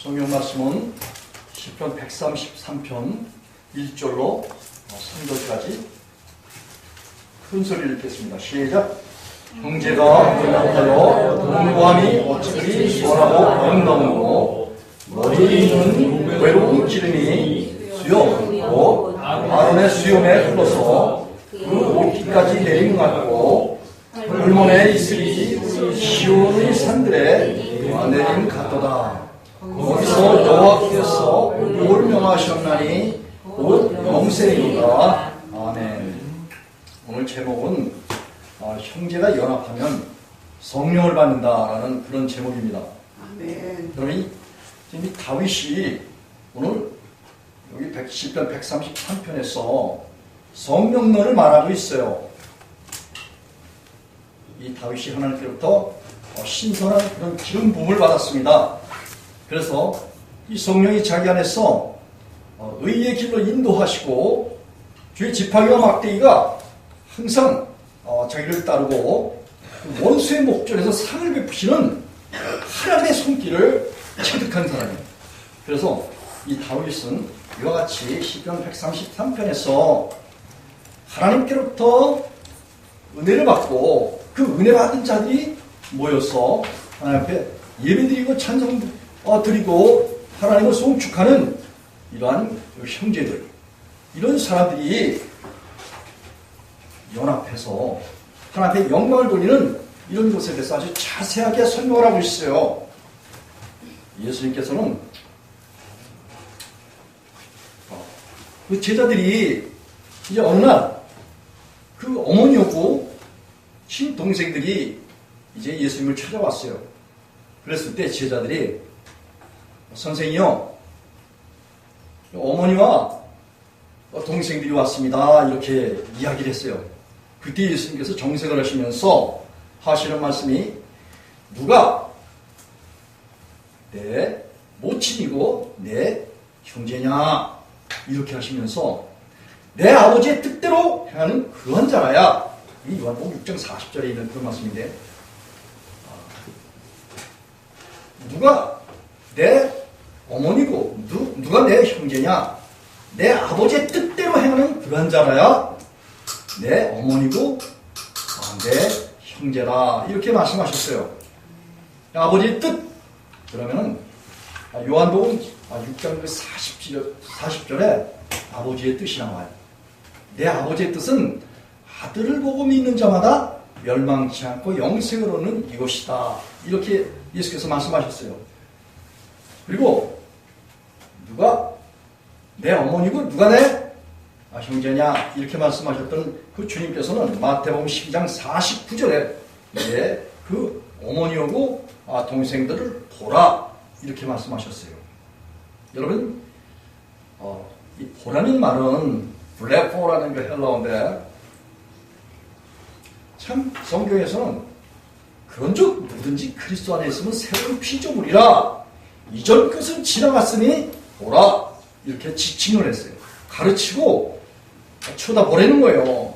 성경 말씀은 시편 133편 1절로 3절까지 큰 소리를 읽겠습니다. 시작. 형제가 연합하여 동거함이 어찌 시원하고 아름다우고 머리에 있는 외로운 기름이 수염 곧 아론의 수염에 흘러서 그 옷깃까지 내린 것 같고 홀몬에 이슬이 시온의 산들에 내린 같도다. 거기서 여호와께서 뭘 명하셨나니 곧 영생이니라. 아멘. 오늘 제목은 형제가 연합하면 성령을 받는다라는 그런 제목입니다. 아멘. 그러니 지금 이 다윗이 오늘 여기 시편 133편에서 성령론을 말하고 있어요. 이 다윗이 하나님께로부터 신선한 그런 기름 부음을 받았습니다. 그래서 이 성령이 자기 안에서 의의 길로 인도하시고 주의 지팡이와 막대기가 항상 자기를 따르고 원수의 목전에서 상을 베푸시는 하나님의 손길을 체득한 사람이에요. 그래서 이 다윗은 이와 같이 시편 133편에서 하나님께로부터 은혜를 받고 그 은혜 받은 자들이 모여서 하나님 앞에 예배드리고 찬송 드리고 하나님을 송축하는 이러한 형제들, 이런 사람들이 연합해서 하나님 앞에 영광을 돌리는 이런 것에 대해서 아주 자세하게 설명을 하고 있어요. 예수님께서는 그 제자들이 이제 어느 날 그 어머니하고 친동생들이 이제 예수님을 찾아왔어요. 그랬을 때 제자들이 선생이요, 어머니와 동생들이 왔습니다. 이렇게 이야기를 했어요. 그때 예수님께서 정색을 하시면서 하시는 말씀이 누가 내 모친이고 내 형제냐 이렇게 하시면서 내 아버지의 뜻대로 행하는 그런 자라야. 이 요한복음 6장 40절에 있는 그런 말씀인데 누가 내 어머니고 누가 내 형제냐, 내 아버지의 뜻대로 행하는 그런 자라야 내 어머니고 내 형제라 이렇게 말씀하셨어요. 아버지의 뜻 그러면은 요한복음 6장 40절에 아버지의 뜻이 나와요. 내 아버지의 뜻은 아들을 보고 믿는 자마다 멸망치 않고 영생을 얻는 이것이다. 이렇게 예수께서 말씀하셨어요. 그리고 누가 내 어머니고 누가 내 형제냐 이렇게 말씀하셨던 그 주님께서는 마태복음 12장 49절에 이제 그 어머니하고 동생들을 보라 이렇게 말씀하셨어요. 여러분 이 보라는 말은 블랙포라는 그 헬라어인데 참 성경에서는 그런즉 누구든지 그리스도 안에 있으면 새로운 피조물이라 이전 것은 지나갔으니 보라 이렇게 지칭을 했어요. 가르치고 쳐다보라는 거예요.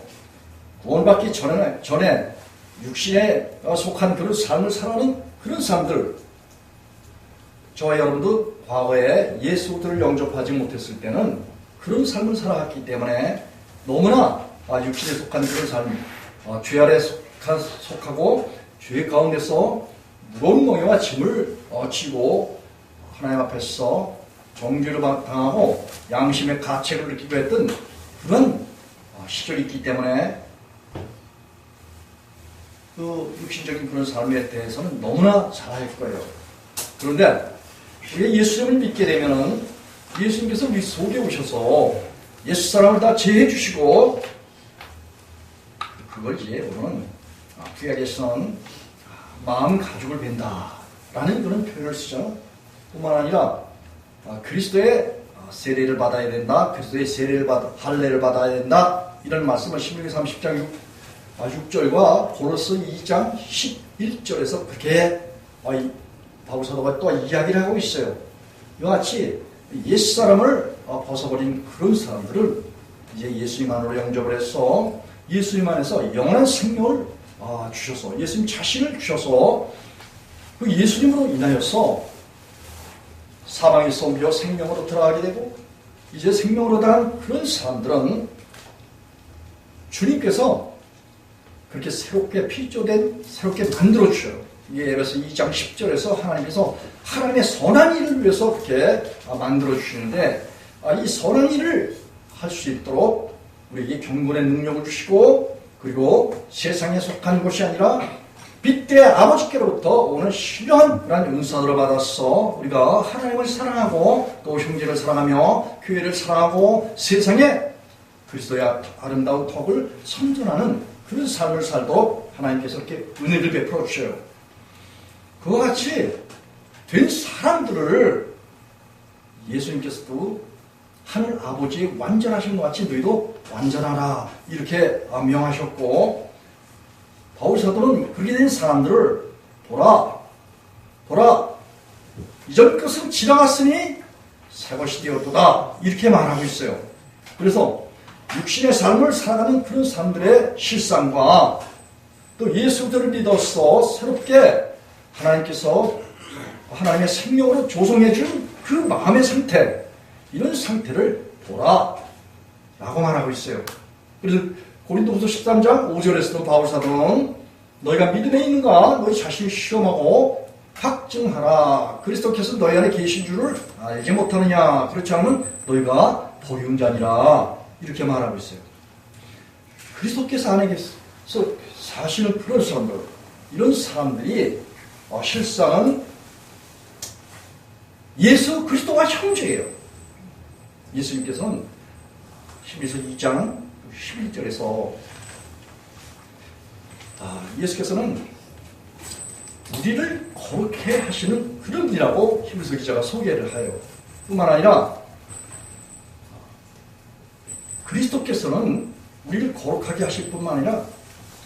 구원받기 전에 육신에 속한 그런 삶을 살아가는 그런 사람들, 저와 여러분도 과거에 예수를 영접하지 못했을 때는 그런 삶을 살아갔기 때문에 너무나 육신에 속한 그런 삶, 죄 아래 속하고 죄 가운데서 무거운 멍에와 짐을 지고 하나님 앞에서 정죄를 당하고 양심의 가책을 느끼고 했던 그런 시절이 있기 때문에 그 육신적인 그런 삶에 대해서는 너무나 잘 알 거예요. 그런데 우리가 예수님을 믿게 되면은 예수님께서 우리 속에 오셔서 예수 사람을 다 제해 주시고 그걸 이제 우리는 구약에서는 마음 가죽을 벤다라는 그런 표현을 쓰죠. 뿐만 아니라 그리스도의 세례를 받아야 된다. 그리스도의 할례를 받아야 된다. 이런 말씀을 신명기 30장 6절과 고로스 2장 11절에서 그렇게 바울 사도가 또 이야기를 하고 있어요. 이와 같이 옛사람을 벗어버린 그런 사람들을 이제 예수님 안으로 영접을 해서 예수님 안에서 영원한 생명을 주셔서 예수님 자신을 주셔서 그 예수님으로 인하여서 사망에서 옮겨 생명으로 들어가게 되고 이제 생명으로 들어간 그런 사람들은 주님께서 그렇게 새롭게 피조된 새롭게 만들어 주셔요. 이게 에베소 2장 10절에서 하나님께서 하나님의 선한 일을 위해서 그렇게 만들어 주시는데 이 선한 일을 할 수 있도록 우리에게 경건의 능력을 주시고 그리고 세상에 속한 것이 아니라 빛의 아버지께로부터 오는 신령한 그런 은사들을 받아서 우리가 하나님을 사랑하고 또 형제를 사랑하며 교회를 사랑하고 세상에 그리스도의 아름다운 덕을 선전하는 그런 삶을 살도록 하나님께서 이렇게 은혜를 베풀어 주셔요. 그와 같이 된 사람들을 예수님께서도 하늘 아버지의 완전하신 것 같이 너희도 완전하라 이렇게 명하셨고 바울 사도는 그렇게 된 사람들을 보라 이전 것은 지나갔으니 새 것이 되었도다 이렇게 말하고 있어요. 그래서 육신의 삶을 살아가는 그런 사람들의 실상과 또 예수들을 믿어서 새롭게 하나님께서 하나님의 생명으로 조성해 준 그 마음의 상태 이런 상태를 보라 라고 말하고 있어요. 그래서 고린도후서 13장 5절에서도 바울 사도는 너희가 믿음에 있는가 너희 자신을 시험하고 확증하라. 그리스도께서 너희 안에 계신 줄을 알지 못하느냐. 그렇지 않으면 너희가 보증자니라 이렇게 말하고 있어요. 그리스도께서 안에 계셔서 사시는 그런 사람들 이런 사람들이 실상은 예수 그리스도와 형제예요. 예수님께서는 히브리서 2장 11절에서 예수께서는 우리를 거룩해 하시는 그런 분이라고 히브리서 기자가 소개를 해요. 뿐만 아니라 그리스도께서는 우리를 거룩하게 하실 뿐만 아니라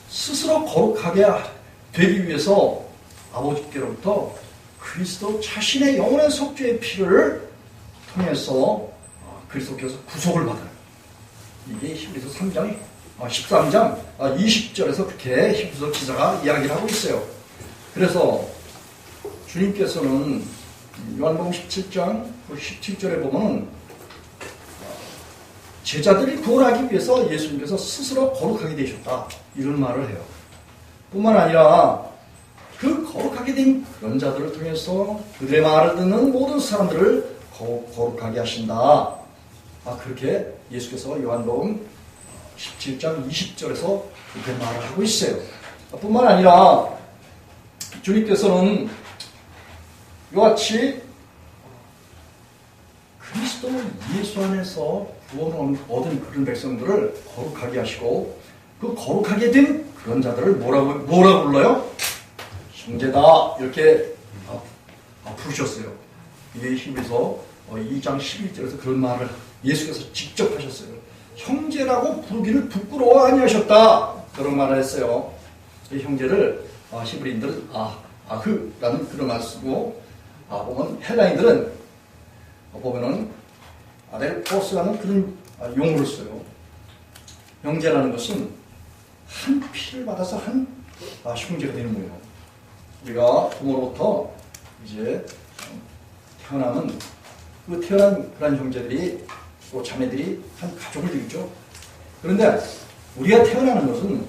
스스로 거룩하게 되기 위해서 아버지께로부터 그리스도 자신의 영원한 속죄의 피를 통해서 그리스도께서 구속을 받아요. 이게 히브리서 3장 13장 20절에서 그렇게 히브리서 기자가 이야기를 하고 있어요. 그래서 주님께서는 요한복음 17장 17절에 보면 제자들이 구원하기 위해서 예수님께서 스스로 거룩하게 되셨다 이런 말을 해요. 뿐만 아니라 그 거룩하게 된 그런 자들을 통해서 그들의 말을 듣는 모든 사람들을 거룩하게 하신다. 그렇게 예수께서 요한복음 17장 20절에서 그렇게 말을 하고 있어요. 뿐만 아니라 주님께서는 이와 같이 그리스도 예수 안에서 구원을 얻은 그런 백성들을 거룩하게 하시고 그 거룩하게 된 그런 자들을 뭐라고 불러요? 형제다 이렇게 부르셨어요. 이게 히브리서 2장 11절에서 그런 말을 예수께서 직접 하셨어요. 형제라고 부르기를 부끄러워 아니하셨다 그런 말을 했어요. 이 형제를 히브리인들은 아흐라는 그런 말을 쓰고 보면 헬라인들은 보면은 아델포스라는 그런 용어를 써요. 형제라는 것은 한 피를 받아서 한 형제가 되는 거예요. 우리가 부모로부터 이제 태어나면 그 태어난 그런 형제들이 또 자매들이 한 가족을 이루죠. 그런데 우리가 태어나는 것은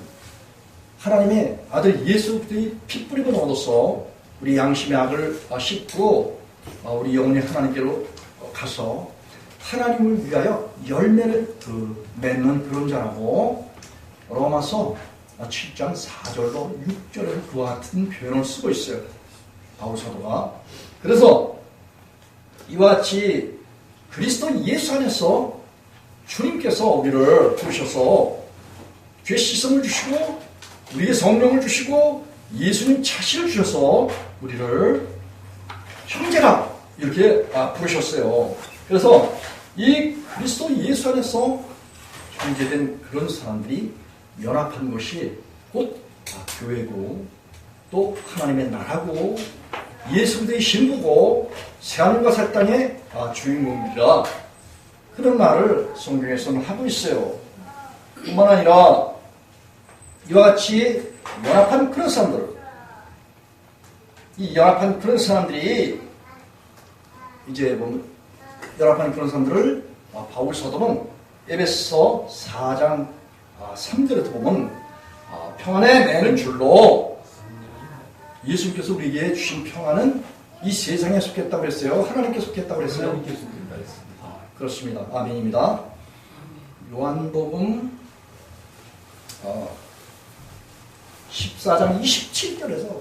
하나님의 아들 예수 그리스도의 피 뿌림을 얻어서 우리 양심의 악을 씻고 우리 영혼이 하나님께로 가서 하나님을 위하여 열매를 맺는 그런 자라고 로마서 7장 4절로 6절에서 그와 같은 표현을 쓰고 있어요. 바울 사도가. 그래서 이와 같이 그리스도 예수 안에서 주님께서 우리를 부르셔서 죄 씻음을 주시고 우리의 성령을 주시고 예수님 자신을 주셔서 우리를 형제라 이렇게 부르셨어요. 그래서 이 그리스도 예수 안에서 형제된 그런 사람들이 연합한 것이 곧 교회고 또 하나님의 나라고 예수 그리스도의 신부고 새하늘과 새 땅의 주인공이라 그런 말을 성경에서는 하고 있어요. 뿐만 아니라 이와 같이 연합한 그런 사람들, 이 연합한 그런 사람들이 이제 보면 연합하는 그런 사람들을 바울 사도는 에베소 4장 3절에도 보면 평안에 매는 줄로 예수님께서 우리에게 주신 평안은 이 세상에 속했다고 했어요. 하나님께 속했다고 했어요. 하나님께 속했다 했습니다. 그렇습니다. 아멘입니다. 요한복음 14장 27절에서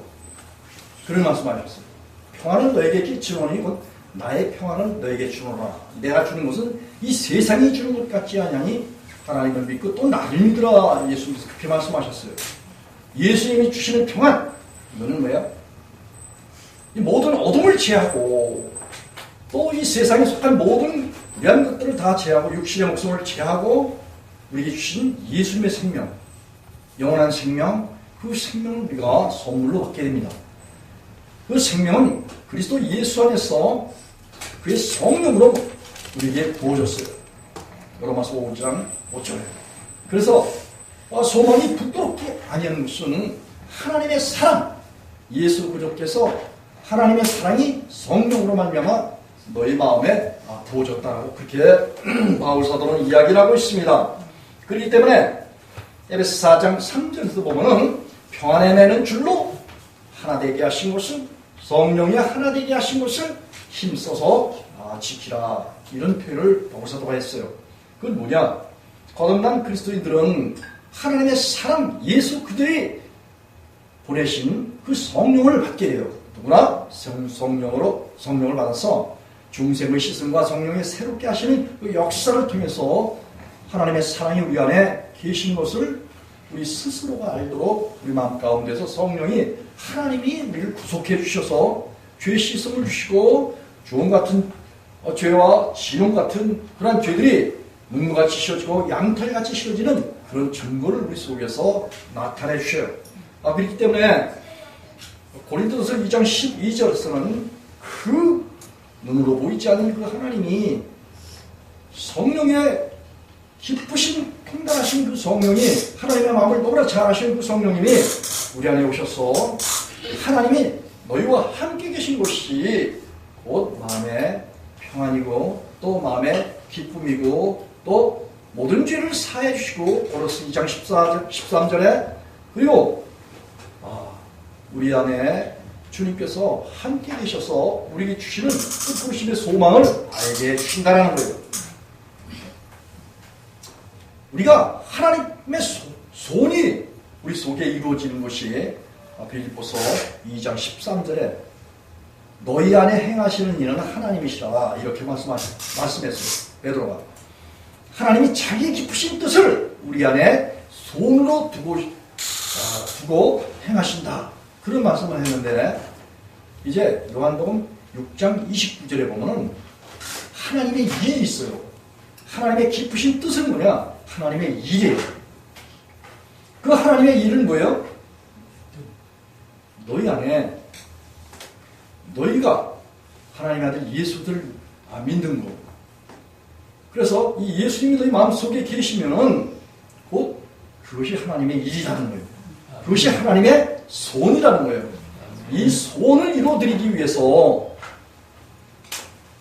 그런 말씀하셨어요. 평안은 너에게 끼치노니 곧 나의 평안은 너에게 주노라. 내가 주는 것은 이 세상이 주는 것 같지 아니하니 하나님을 믿고 또 나를 믿으라. 예수님께서 그렇게 말씀하셨어요. 예수님이 주시는 평안, 이거는 뭐야? 이 모든 어둠을 제하고 또 이 세상에 속한 모든 이러한 것들을 다 제하고 육신의 목숨을 제하고 우리에게 주신 예수님의 생명, 영원한 생명, 그 생명을 우리가 선물로 받게 됩니다. 그 생명은 그리스도 예수 안에서 그의 성령으로 우리에게 부어졌어요. 로마서 5장 5절에. 그래서 소망이 부끄럽게 아니하는 것은 하나님의 사랑, 예수 그리스도께서 하나님의 사랑이 성령으로 말미암아 너희 마음에 부어졌다라고 그렇게 바울 사도는 이야기를 하고 있습니다. 그렇기 때문에 에베소 4장 3절에서 보면은 평안에 매는 줄로 하나 되게 하신 것은 성령이 하나 되게 하신 것을 힘써서 지키라, 이런 표현을 바울 사도가 했어요. 그건 뭐냐? 거듭난 그리스도인들은 하나님의 사랑, 예수 그들이 보내신 그 성령을 받게 돼요. 누구나 성령을 받아서 중생의 시선과 성령의 새롭게 하시는 그 역사를 통해서 하나님의 사랑이 우리 안에 계신 것을 우리 스스로가 알도록 우리 마음 가운데서 성령이 하나님이 우리를 구속해 주셔서 죄 씻음을 주시고 주홍 같은 죄와 진홍 같은 그런 죄들이 눈물같이 씌워지고 양털같이 씌워지는 그런 증거를 우리 속에서 나타내 주셔요. 그렇기 때문에 고린도서 2장 12절에서는 그 눈으로 보이지 않는 그 하나님이 성령의 기쁘신 평강하신 그 성령이 하나님의 마음을 너무나 잘 아시는 그 성령님이 우리 안에 오셔서 하나님이 너희와 함께 계신 것이 곧 마음의 평안이고 또 마음의 기쁨이고 또 모든 죄를 사해 주시고 고로스 2장 13절에 그리고 우리 안에 주님께서 함께 계셔서 우리에게 주시는 그 부르심의 소망을 알게 해주신다는 거예요. 우리가 하나님의 손이 우리 속에 이루어지는 것이 빌립보서 2장 13절에 너희 안에 행하시는 이는 하나님이시라 이렇게 말씀했어요. 베드로가 하나님이 자기 깊으신 뜻을 우리 안에 손으로 두고 행하신다, 그런 말씀을 했는데 이제 요한복음 6장 29절에 보면은 하나님의 일이 있어요. 하나님의 깊으신 뜻은 뭐냐? 하나님의 일이에요. 그 하나님의 일은 뭐예요? 너희 안에 너희가 하나님의 아들 예수를 믿는 거. 그래서 이 예수님이 너희 마음속에 계시면은 곧 그것이 하나님의 일이라는 거예요. 그것이 하나님의 손이라는 거예요. 이 손을 이루어드리기 위해서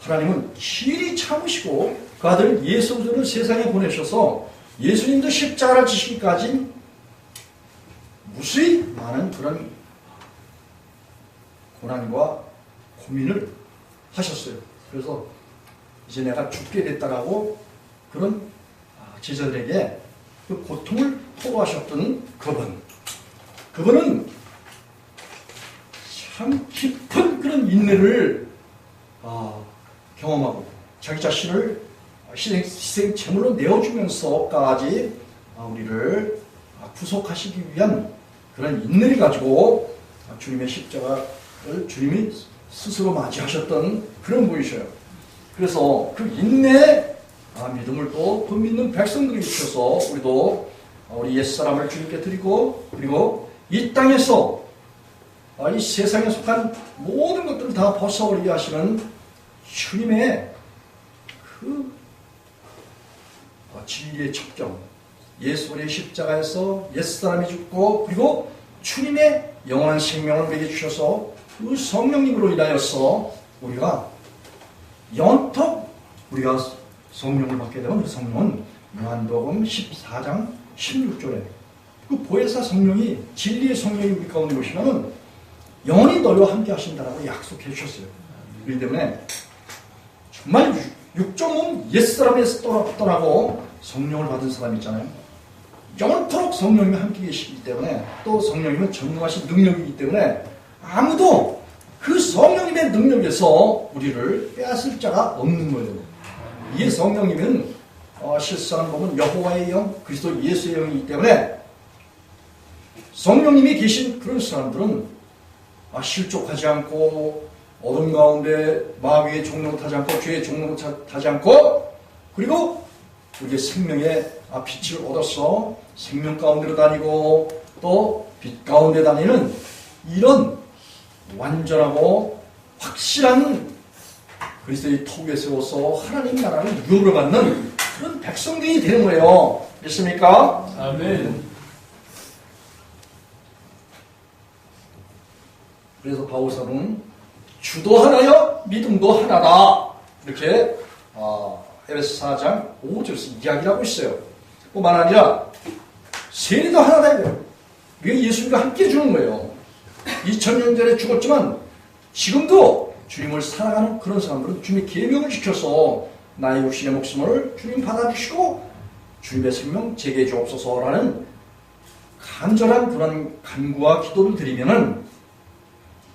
하나님은 길이 참으시고 그 아들 예수 그리스도를 세상에 보내셔서 예수님도 십자가를 지시기까지 무수히 많은 그런 고난과 고민을 하셨어요. 그래서 이제 내가 죽게 됐다라고 그런 제자들에게 그 고통을 토로하셨던 그분은 참 깊은 그런 인내를 경험하고 자기 자신을 희생 제물로 내어주면서까지 우리를 구속하시기 위한 그런 인내를 가지고 주님의 십자가를 주님이 스스로 맞이하셨던 그런 분이셔요. 그래서 그 인내의 믿음을 또 그 믿는 백성들에게 주셔서 우리도 우리 옛사람을 주님께 드리고 그리고 이 땅에서 이 세상에 속한 모든 것들을 다 벗어버리게 하시는 주님의 그 진리의 첩경, 예수의 십자가에서 옛사람이 죽고 그리고 주님의 영원한 생명을 우리에게 주셔서 그 성령님으로 인하여서 우리가 영원토록 우리가 성령을 받게 되면 그 성령은 요한복음 14장 16절에 그 보혜사 성령이 진리의 성령이 우리 가운데 오시면 영원히 너희와 함께 하신다라고 약속해 주셨어요. 그렇기 때문에 정말 육정은 옛사람에서 떠나고 성령을 받은 사람이 있잖아요. 영원토록 성령님이 함께 계시기 때문에 또 성령님은 전능하신 능력이기 때문에 아무도 그 성령님의 능력에서 우리를 빼앗을 자가 없는 거예요. 이 성령님은 실상을 보면 여호와의 영, 그리스도 예수의 영이기 때문에 성령님이 계신 그런 사람들은 실족하지 않고 어둠 가운데 마귀의 종로를 타지 않고 죄의 종로를 타지 않고 그리고 우리의 생명의 빛을 얻어서 생명 가운데로 다니고 또 빛 가운데 다니는 이런 완전하고 확실한 그리스도의 토구에 세워서 하나님 나라를 유업으로 받는 그런 백성들이 되는 거예요. 믿습니까? 아멘. 그래서 바울사는 주도 하나여 믿음도 하나다 이렇게 에베소 4장 5절에서 이야기를 하고 있어요. 뿐만 아니라 세례도 하나다 이거예요. 이게 예수님과 함께 주는 거예요. 2000년 전에 죽었지만 지금도 주님을 사랑하는 그런 사람들은 주님의 계명을 지켜서 나의 육신의 목숨을 주님 받아주시고 주님의 생명 제게 주옵소서라는 간절한 그런 간구와 기도를 드리면은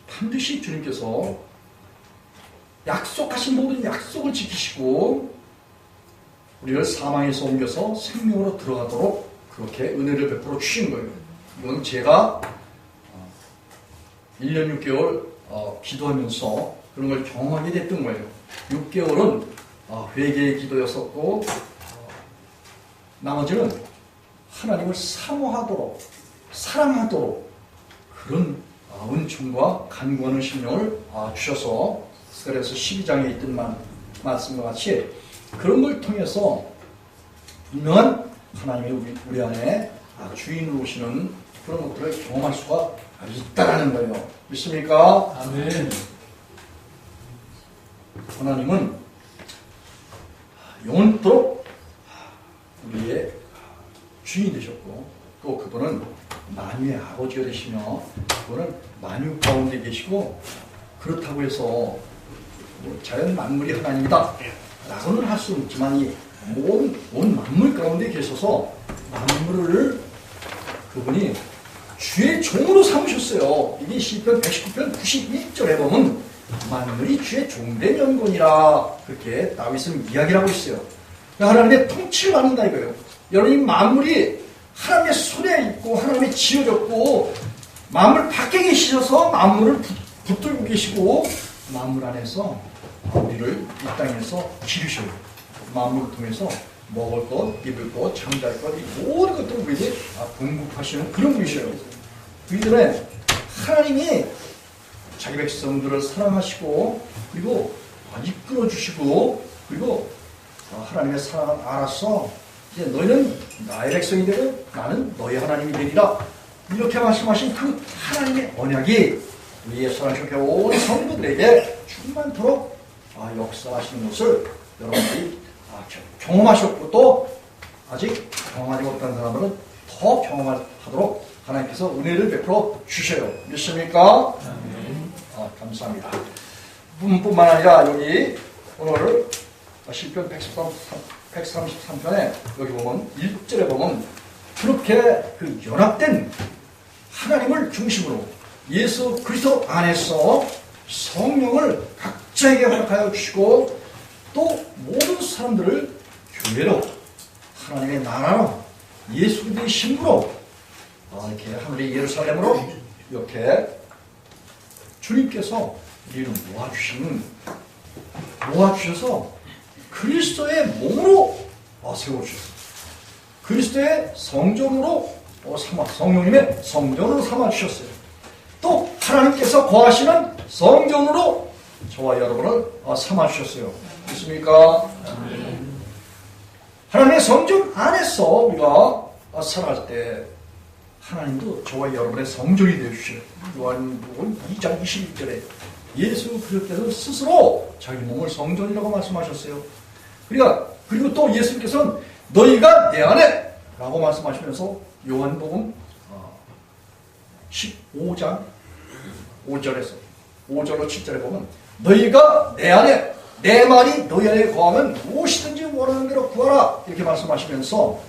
반드시 주님께서 약속하신 모든 약속을 지키시고 우리를 사망에서 옮겨서 생명으로 들어가도록 그렇게 은혜를 베풀어 주신 거예요. 이건 제가 1년 6개월 기도하면서 그런 걸 경험하게 됐던 거예요. 6개월은 회개의 기도였었고 나머지는 하나님을 사모하도록 사랑하도록 그런 은총과 간구하는 심령을 주셔서 그래서 12장에 있던 말씀과 같이 그런 걸 통해서 분명한 하나님이 우리 안에 주인으로 오시는 그런 것들을 경험할 수가 있다라는 거예요. 믿습니까? 아멘. 하나님은 영원토록 우리의 주인이 되셨고 또 그분은 만유의 아버지가 되시며 그분은 만유 가운데 계시고 그렇다고 해서 자연 만물이 하나님이다 라고는 할 수 없지만 이 온 만물 가운데 계셔서 만물을 그분이 주의 종으로 삼으셨어요. 이게 시편 119편 91절에 보면 만물이 주의 종된 영혼이라 그렇게 다윗은 이야기를 하고 있어요. 하나님의 통치를 받는다 이거예요. 여러분 만물이 하나님의 손에 있고 하나님의 지어졌고 만물 밖에 계시셔서 만물을 붙들고 계시고 만물 안에서 우리를 이 땅에서 기르셔요. 만물을 통해서 먹을 것, 입을 것, 잠잘 것, 이 모든 것들을 우리에게 공급하시는 그런 분이셔요. 그렇기 때문에 하나님이 자기 백성들을 사랑하시고 그리고 이끌어 주시고 그리고 하나님의 사랑을 알아서 이제 너희는 나의 백성이 되고 나는 너희 하나님이 되리라 이렇게 말씀하신 그 하나님의 언약이 우리의 사랑스럽게 온 성도들에게 충만토록 역사하시는 것을 여러분들이 경험하셨고 또 아직 경험하지 못한 사람들은 더 경험하도록 하나님께서 은혜를 베풀어 주셔요. 믿습니까? 감사합니다. 뿐만 아니라 여기 오늘 시편 133편에 여기 보면 1절에 보면 그렇게 그 연합된 하나님을 중심으로 예수 그리스도 안에서 성령을 각자에게 허락하여 주시고 또 모든 사람들을 교회로 하나님의 나라로 예수 그리스도의 신부로 이렇게 하늘의 예루살렘으로 이렇게 주님께서 우리를 모아주셔서 그리스도의 몸으로 세워주셨어요. 그리스도의 성전으로 성령님의 성전으로 삼아주셨어요. 또 하나님께서 거하시는 성전으로 저와 여러분을 삼아주셨어요. 믿습니까? 하나님의 성전 안에서 우리가 살아갈 때 하나님도 저와 여러분의 성전이 되어주셔요. 요한복음 2장 21절에 예수 그리스도께서 스스로 자기 몸을 성전이라고 말씀하셨어요. 그리고 또 예수님께서는 너희가 내 안에 라고 말씀하시면서 요한복음 15장 5절로 7절에 보면 너희가 내 안에 내 말이 너희 안에 거하면 무엇이든지 원하는 대로 구하라 이렇게 말씀하시면서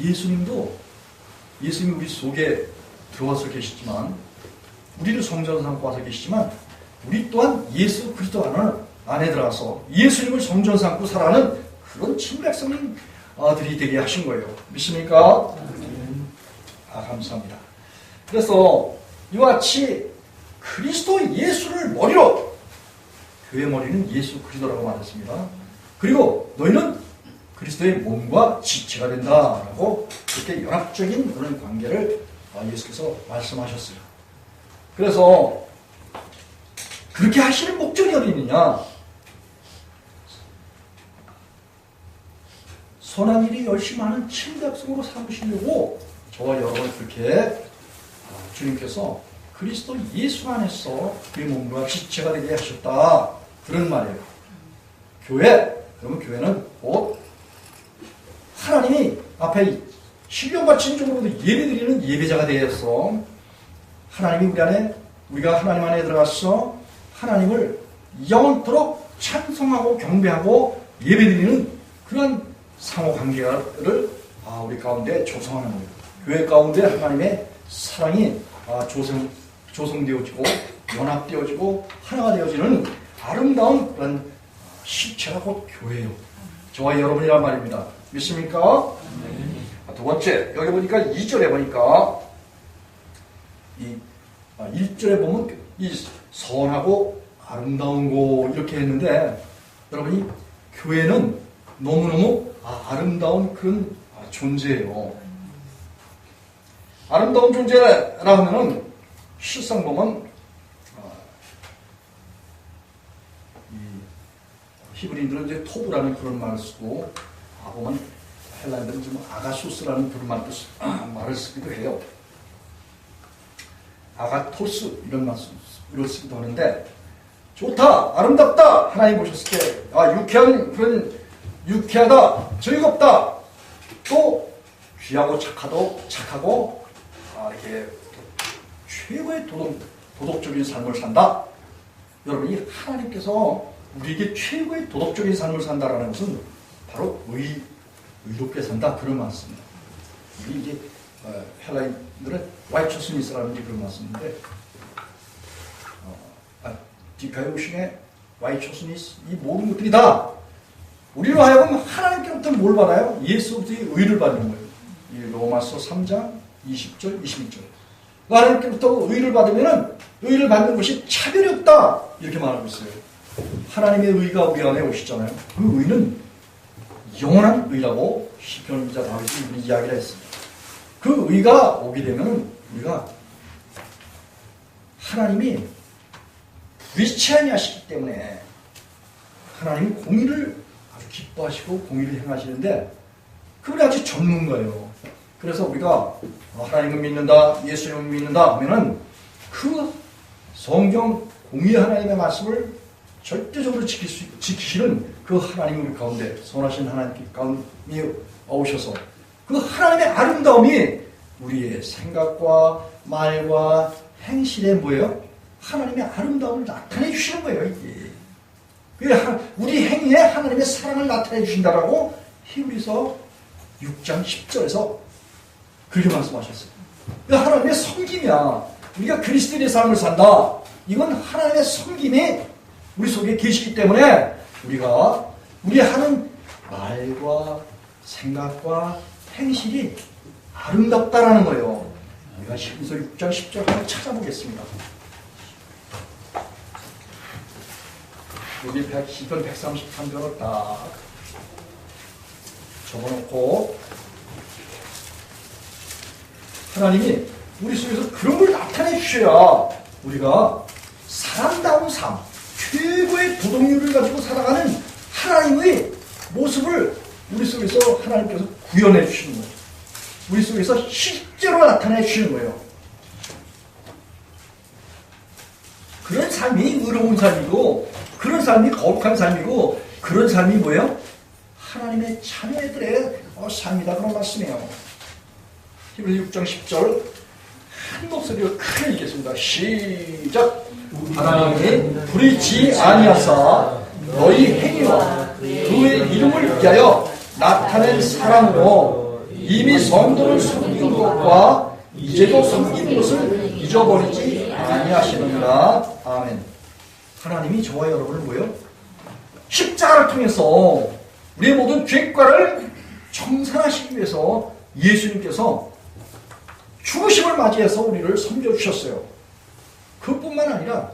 예수님이 우리 속에 들어와서 계시지만 우리를 성전으로 삼고 와서 계시지만 우리 또한 예수 그리스도 안에 들어가서 예수님을 성전 삼고 살아가는 그런 친백성들이 되게 하신 거예요. 믿습니까? 감사합니다. 그래서 이와 같이 그리스도 예수를 머리로 교회 머리는 예수 그리스도라고 말했습니다. 그리고 너희는 그리스도의 몸과 지체가 된다라고 그렇게 연합적인 그런 관계를 예수께서 말씀하셨어요. 그래서 그렇게 하시는 목적이 어디 있느냐? 선한 일이 열심히 하는 친백성으로 삼으시려고 저와 여러분을 그렇게 주님께서 그리스도 예수 안에서 그의 몸과 지체가 되게 하셨다. 그런 말이에요. 그러면 교회는 곧 하나님이 앞에 신령 바치는 쪽으로도 예배드리는 예배자가 되어서 하나님이 우리 안에, 우리가 하나님 안에 들어가서 하나님을 영원토록 찬송하고 경배하고 예배드리는 그런 상호관계를 우리 가운데 조성하는 거예요. 교회 가운데 하나님의 사랑이 조성되어지고 연합되어지고 하나가 되어지는 아름다운 그런 실체가 곧 교회예요. 저와 여러분이란 말입니다. 믿습니까? 두 번째, 여기 보니까 2절에 보니까 이 1절에 보면 이 선하고 아름다운 곳 이렇게 했는데 여러분이 교회는 너무너무 아름다운 그런 존재예요. 아름다운 존재라 하면은 실상 보면 히브리인들은 이제 토브라는 그런 말을 쓰고 보면 헬라인들은 좀 아가소스라는 그런 말을 쓰기도 해요. 아가토스 이런 말을 쓰기도 하는데 좋다, 아름답다 하나님 보셨을 때 유쾌하다, 즐겁다, 또 귀하고 착하고 이렇게 최고의 도덕적인 삶을 산다. 여러분이 하나님께서 우리에게 최고의 도덕적인 삶을 산다라는 것은 바로 의롭게 산다 그런 말씀입니다. 우리 이제 헬라인들은 righteousness라는 그런 말씀인데 디카이오신의 righteousness 이 모든 것들이 다 우리로 하여금 하나님께로부터 뭘 받아요? 예수로부터의 의를 받는 거예요. 이 로마서 3장 20절 21절 하나님께로부터 의를 받으면 의를 받는 것이 차별이 없다 이렇게 말하고 있어요. 하나님의 의가 우리 안에 오시잖아요. 그 의는 영원한 의라고 시편 기자 다윗이 이야기를 했습니다. 그 의가 오게 되면 우리가 하나님이 불의치 하시기 때문에 하나님이 공의를 아주 기뻐하시고 공의를 행하시는데 그게 아주 전문가예요. 그래서 우리가 하나님을 믿는다, 예수님을 믿는다 하면은 그 성경 공의 하나님의 말씀을 절대적으로 지키시는 그 하나님 우리 가운데 선하신 하나님 가운데 오셔서 그 하나님의 아름다움이 우리의 생각과 말과 행실에 뭐예요? 하나님의 아름다움을 나타내 주시는 거예요. 이게. 우리 행위에 하나님의 사랑을 나타내 주신다라고 히브리서 6장 10절에서 그렇게 말씀하셨어요. 하나님의 섬김이야. 우리가 그리스도인의 삶을 산다. 이건 하나님의 섬김이 우리 속에 계시기 때문에 우리 하는 말과 생각과 행실이 아름답다라는 거예요. 우리가 히브리서 6장 10절 한번 찾아보겠습니다. 여기 시편 133편을 딱 접어놓고 하나님이 우리 속에서 그런 걸 나타내 주셔야 우리가 사람다운 삶, 최고의 도덕률을 가지고 살아가는 하나님의 모습을 우리 속에서 하나님께서 구현해 주시는 거예요. 우리 속에서 실제로 나타내 주시는 거예요. 그런 삶이 의로운 삶이고 그런 삶이 거룩한 삶이고 그런 삶이 뭐예요? 하나님의 자녀들의 삶이다 그런 말씀이에요. 히브리서 6장 10절 한 목소리로 크게 읽겠습니다. 시작. 하나님이 부리지 아니하사 너희 행위와 그의 이름을 위하여 나타낸 사랑으로 이미 성도를 섬긴 것과 이제도 섬기는 것을 잊어버리지 아니하시느니라. 아멘. 하나님이 저와 여러분을 뭐요? 십자가를 통해서 우리의 모든 죄과를 청산하시기 위해서 예수님께서 죽으심을 맞이해서 우리를 섬겨주셨어요. 그뿐만 아니라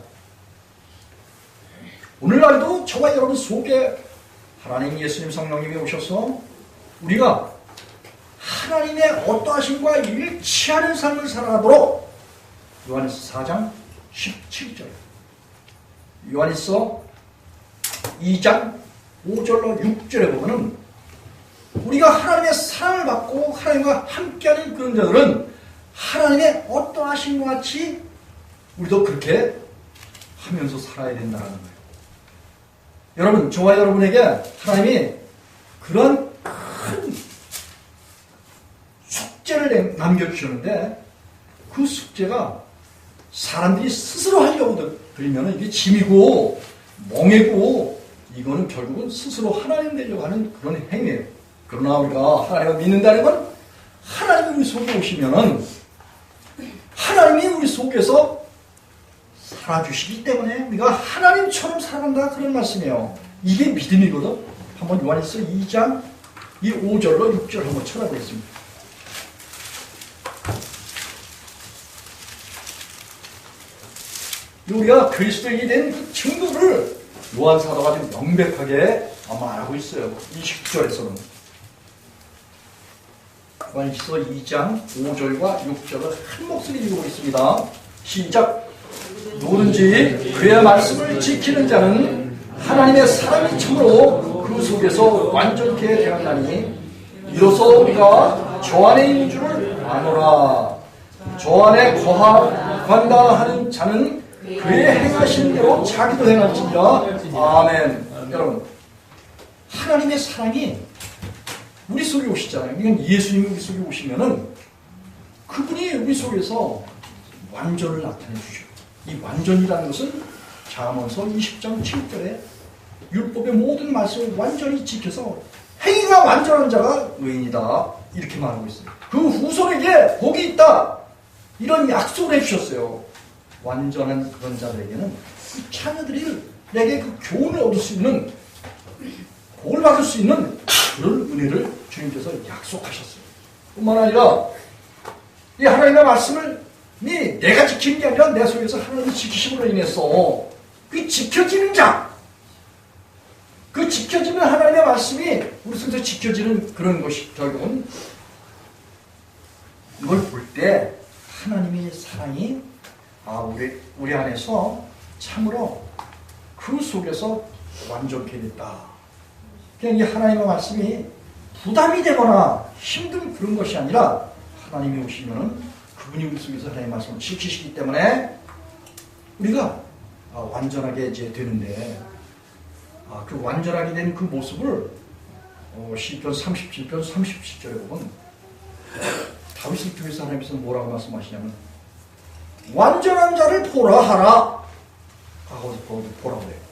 오늘날도 저와 여러분 속에 하나님 예수님 성령님이 오셔서 우리가 하나님의 어떠하심과 일치하는 삶을 살아가도록 요한일서 4장 17절 요한일서 2장 5절로 6절에 보면은 우리가 하나님의 사랑을 받고 하나님과 함께하는 그런 자들은 하나님의 어떠하심과 같이 우리도 그렇게 하면서 살아야 된다는 거예요. 여러분, 저와 여러분에게 하나님이 그런 큰 숙제를 남겨주셨는데 그 숙제가 사람들이 스스로 하려고 들면 이게 짐이고 멍해고 이거는 결국은 스스로 하나님 되려고 하는 그런 행위예요. 그러나 우리가 하나님을 믿는다는 건 하나님이 우리 속에 오시면은 하나님이 우리 속에서 살아주시기 때문에 우리가 하나님처럼 살아간다 그런 말씀이에요. 이게 믿음이거든. 한번 요한일서 2장 이 5절로 6절 한번 쳐다보겠습니다. 우리가 그리스도인이 된 그 증거를 요한 사도가 아주 명백하게 말하고 있어요. 20절에서는 요한일서 2장 5절과 6절을 한 목소리 읽고 있습니다. 시작. 누구든지 그의 말씀을 지키는 자는 하나님의 사랑이 참으로 그 속에서 완전케 되었나니 이로써 우리가 저 안에 있는 줄을 아노라. 저 안에 거한다 하는 자는 그의 행하시는 대로 자기도 행할지니라. 아멘. 여러분, 하나님의 사랑이 우리 속에 오시잖아요. 이건 예수님이 우리 속에 오시면은 그분이 우리 속에서 완전을 나타내 주셔. 이 완전이라는 것은 잠언서 20장 7절에 율법의 모든 말씀을 완전히 지켜서 행위가 완전한 자가 의인이다 이렇게 말하고 있어요. 그 후손에게 복이 있다 이런 약속을 해주셨어요. 완전한 그런 자들에게는 그 자녀들에게 그 교훈을 얻을 수 있는 복을 받을 수 있는 그런 은혜를 주님께서 약속하셨어요. 뿐만 아니라 이 하나님의 말씀을 내가 지키는 게 아니라 내 속에서 하나님이 지키심으로 인해서 그 지켜지는 자, 그 지켜지는 하나님의 말씀이 우리 속에서 지켜지는 그런 것이 결국은 이걸 볼 때 하나님의 사랑이 우리 안에서 참으로 그 속에서 완전케 됐다. 그냥 이 하나님의 말씀이 부담이 되거나 힘든 그런 것이 아니라 하나님이 오시면은 그분이 우리 속에서 하나님의 말씀을 지키시기 때문에 우리가 완전하게 이제 되는데 그 완전하게 된 그 모습을 시편 37편 37절에 보면 다윗을 통해서 하나님께서 뭐라고 말씀하시냐면 완전한 자를 보라 하라. 거기 보라고 해요.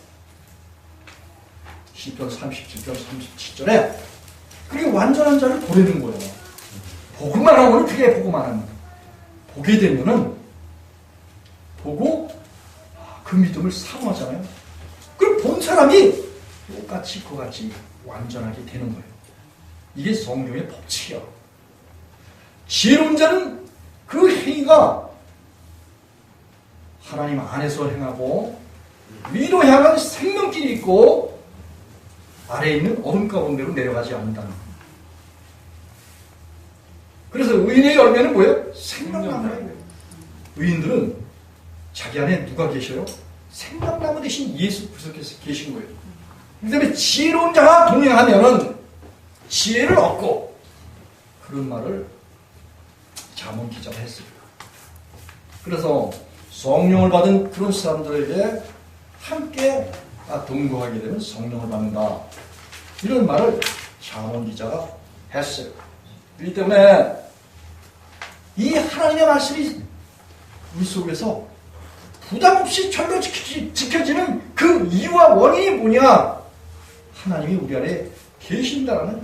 시편 37편 37절에 그게 완전한 자를 보려는 거예요. 보고만 하면 그게 보고만 합니다. 보게 되면은 보고 그 믿음을 사모하잖아요. 그럼 본 사람이 똑같이 그같이 완전하게 되는 거예요. 이게 성경의 법칙이야. 지혜로운 자는 그 행위가 하나님 안에서 행하고 위로 향한 생명길이 있고 아래에 있는 어둠 가운데로 내려가지 않는다는 거예요. 그래서 의인의 열매는 뭐예요? 생명나무예요. 의인들은 자기 안에 누가 계셔요? 생명나무 대신 예수 그리스도께서 계신 거예요. 그 다음에 지혜로운 자가 동행하면은 지혜를 얻고 그런 말을 잠언 기자가 했습니다. 그래서 성령을 받은 그런 사람들에게 함께 동거하게 되면 성령을 받는다. 이런 말을 잠언 기자가 했어요. 그렇기 때문에 이 하나님의 말씀이 우리 속에서 부담없이 절로 지켜지는 그 이유와 원인이 뭐냐? 하나님이 우리 안에 계신다라는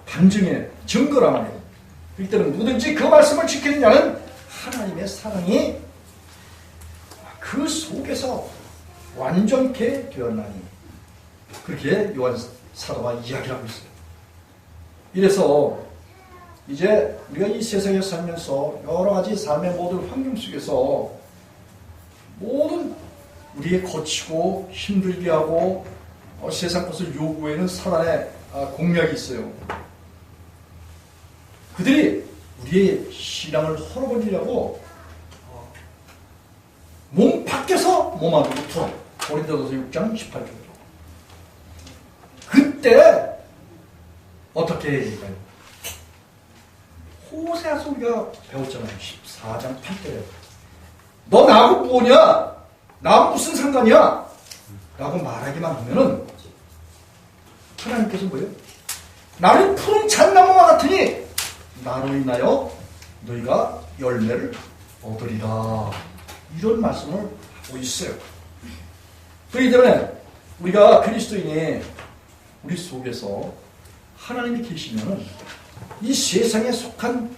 반증의 증거란 말이에요. 그렇기 때문에 누구든지 그 말씀을 지키는 자는 하나님의 사랑이 그 속에서 완전케 되었나니, 그렇게 요한 사도가 이야기를 하고 있어요. 이래서 이제 우리가 이 세상에 살면서 여러 가지 삶의 모든 환경 속에서 모든 우리의 거치고 힘들게 하고 세상 것을 요구하는 사단의 공략이 있어요. 그들이 우리의 신앙을 헐어버리려고 몸 밖에서 몸 안으로 풀어. 고린도전서 6장 18절로. 그때 어떻게 해야 될까요? 호세아서 우리가 배웠잖아요. 14장 8절에 너 나하고 뭐냐? 나하고 무슨 상관이야? 라고 말하기만 하면은 하나님께서 뭐예요? 나는 푸른 잣나무와 같으니 나로 인하여 너희가 열매를 얻으리라. 이런 말씀을 하고 있어요. 그렇기 때문에 우리가 그리스도인이 우리 속에서 하나님이 계시면은 이 세상에 속한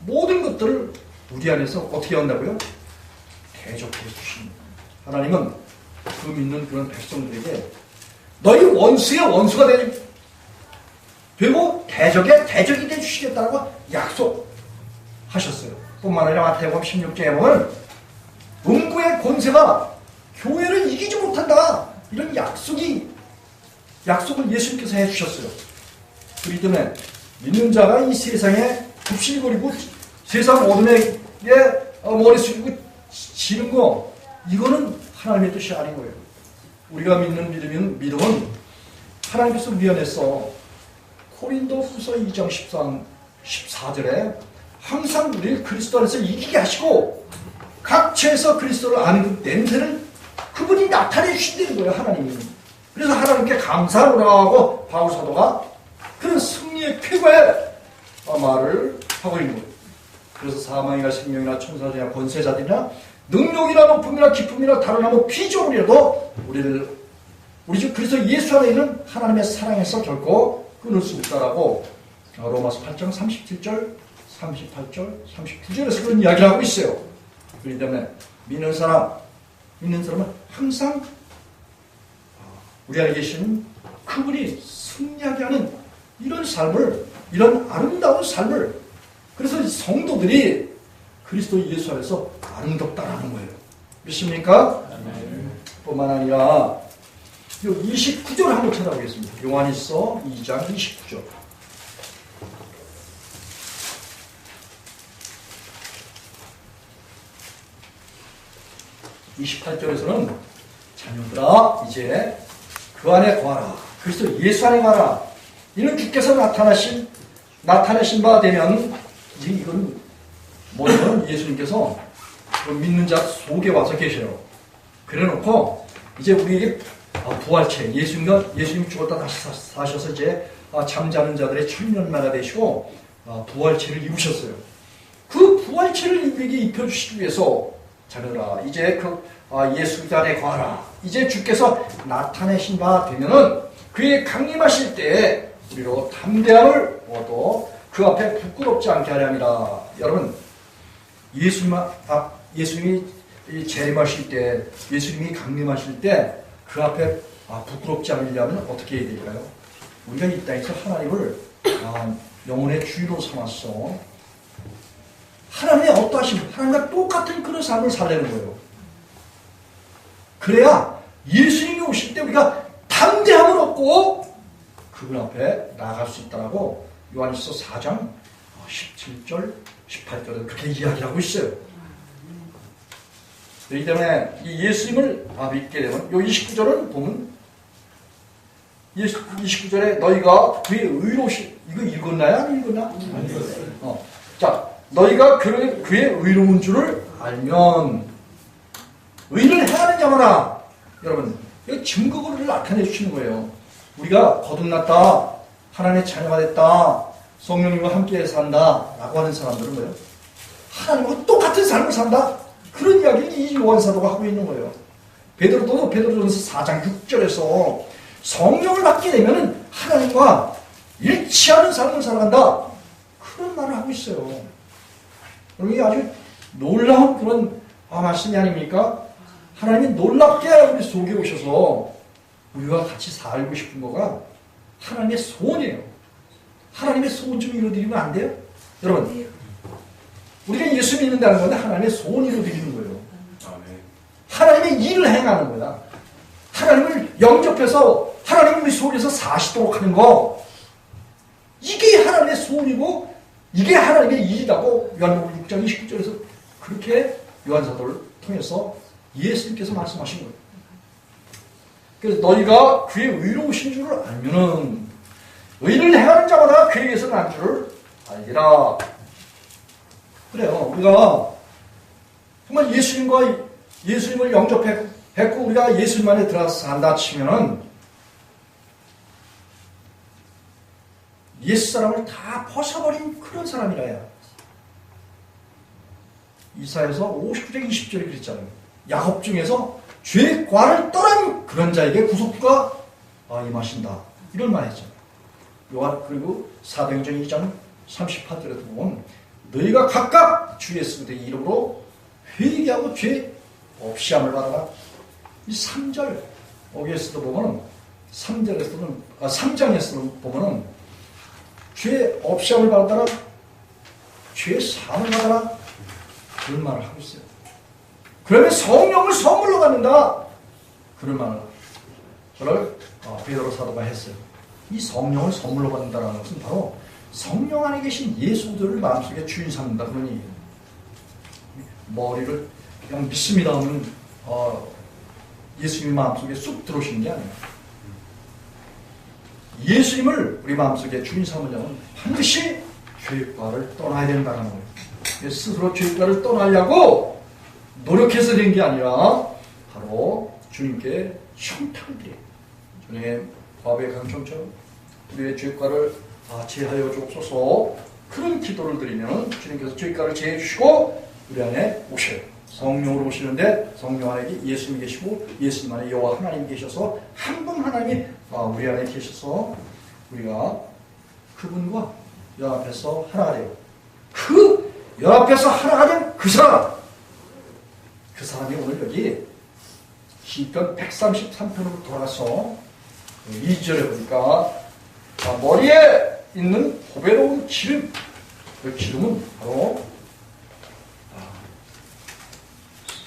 모든 것들을 우리 안에서 어떻게 한다고요? 대적해 주십니다. 하나님은 그 믿는 그런 백성들에게 너희 원수의 원수가 되고 대적의 대적이 되주시겠다고 약속하셨어요. 뿐만 아니라 마태복음 16장에 보면 음부의 권세가 교회를 이기지 못한다. 이런 약속을 예수님께서 해주셨어요. 그렇기 때문에 믿는 자가 이 세상에 굽실거리고 세상 어둠에 머리 숙이고 지는 거, 이거는 하나님의 뜻이 아닌 거예요. 우리가 믿는 믿음은 하나님께서 우리 안에서 고린도후서 2장 14절에 항상 우리를 그리스도 안에서 이기게 하시고 각처에서 그리스도를 아는 그 냄새를 그분이 나타내 주신다는 거예요. 하나님이. 그래서 하나님께 감사를 하고 바울 사도가 그런 승리의 쾌거의 말을 하고 있는 거예요. 그래서 사망이나 생명이나 천사들이나 권세자들이나 능력이나 높음이나 기쁨이나 다른 아무 비전이라도 우리 주 그리스도 예수 안에 있는 하나님의 사랑에서 결코 끊을 수 없다라고 로마서 8장 37절, 38절, 39절에서 그런 이야기를 하고 있어요. 그렇기 때문에 믿는 사람은 항상 우리 안에 계신 그분이 승리하게 하는 이런 삶을, 이런 아름다운 삶을, 그래서 성도들이 그리스도 예수 안에서 아름답다라는 거예요. 믿습니까? 뿐만 아니라 29절 한번 찾아보겠습니다. 요한일서 2장 29절. 28절에서는 자녀들아 이제 그 안에 거하라. 그리스도 예수 안에 거하라. 이는 주께서 나타내신 바 되면 이건 뭐냐면 예수님께서 그 믿는 자 속에 와서 계셔요. 그래놓고 이제 우리에게 부활체, 예수님 죽었다 다시 사셔서 이제 잠자는 자들의 천년마다 되시고 부활체를 입으셨어요. 그 부활체를 우리에게 입혀주시기 위해서 자녀들아 이제 예수 안에 거하라. 이제 주께서 나타내신 바 되면은 그의 강림하실 때 우리로 담대함을 얻어 그 앞에 부끄럽지 않게 하려 함이라. 여러분, 예수님이 재림하실 때, 예수님이 강림하실 때 그 앞에 부끄럽지 않으려면 어떻게 해야 될까요? 우리가 이 땅에서 하나님을 영혼의 주인으로 삼았어. 하나님의 어떠하심, 하나님과 똑같은 그런 삶을 살려는 거예요. 그래야 예수님이 오실 때 우리가 담대함을 얻고 그분 앞에 나아갈 수 있다라고 요한일서 4장 17절, 18절에 그렇게 이야기하고 있어요. 그렇기 때문에 이 예수님을 믿게 되면 요 29절은 보면 29절에 너희가 그의 의로우신, 이거 읽었나요? 안 읽었나? 자, 너희가 그의 의로운 줄을 알면 의를 행하는 자마다 여러분 이 증거를 나타내 주시는 거예요. 우리가 거듭났다, 하나님의 자녀가 됐다, 성령님과 함께 산다 라고 하는 사람들은 뭐예요? 하나님과 똑같은 삶을 산다, 그런 이야기를 이 요한 사도가 하고 있는 거예요. 베드로도 베드로전서 4장 6절에서 성령을 받게 되면 하나님과 일치하는 삶을 살아간다, 그런 말을 하고 있어요. 이게 아주 놀라운 그런 말씀이 아닙니까? 하나님이 놀랍게 우리 속에 오셔서 우리와 같이 살고 싶은 거가 하나님의 소원이에요. 하나님의 소원 좀 이루어드리면 안 돼요? 여러분, 우리가 예수 믿는다는 건데 하나님의 소원 이루어드리는 거예요. 하나님의 일을 행하는 거야. 하나님을 영접해서 하나님을 우리 속에서 사시도록 하는 거, 이게 하나님의 소원이고 이게 하나님의 일이라고 요한복음 6장 29절에서 그렇게 요한사도를 통해서 예수님께서 말씀하신 거예요. 그래서 너희가 그의 의로우신 줄을 알면은 의를 행하는 자마다 그에게서 난 줄을 알리라. 그래요. 우리가 정말 예수님을 영접했고 우리가 예수님 안에 들어가서 산다 치면은 옛사람을 다 벗어버린 그런 사람이라야. 이사야서 59장 20절에 그랬잖아요. 야곱 중에서 죄의 과를 떠난 그런 자에게 구속주가 임하신다, 이런 말 했잖아요. 그리고 사도행전 2장 38절에도 보면 너희가 각각 주 예수의 이름으로 회개하고 죄 없이함을 받아라. 이 3절 여기에서도 보면은 3장에서도 보면은 죄 없이함을 받아라, 죄 사함을 받아라, 그런 말을 하고 있어요. 그러면 성령을 선물로 받는다, 그런 말을 저를 베드로 사도가 했어요. 이 성령을 선물로 받는다는 것은 바로 성령 안에 계신 예수들을 마음속에 주인 삼는다, 그런 얘기예요. 머리를 그냥 믿습니다 하면 예수님 마음속에 쑥 들어오시는 게 아니에요. 예수님을 우리 마음속에 주인 삼으려면 반드시 죄과를 떠나야 된다는 거예요. 스스로 죄과를 떠나려고 노력해서 된 게 아니라 바로 주님께 형탁을 드려요. 주님, 과부의 강청처럼 우리의 죄과를 제하여 주옵소서, 그런 기도를 드리면 주님께서 죄과를 제해 주시고 우리 안에 오셔요. 성령으로 오시는데 성령 안에 예수님이 계시고 예수님 안에 여호와 하나님이 계셔서 한 분 하나님이 우리 안에 계셔서 우리가 그분과 연합해서 하나가 돼요. 그 연합해서 하나가 된 그 사람이 오늘 여기 시편 133편으로 돌아가서 2절에 보니까 머리에 있는 보배로운 기름, 그 기름은 바로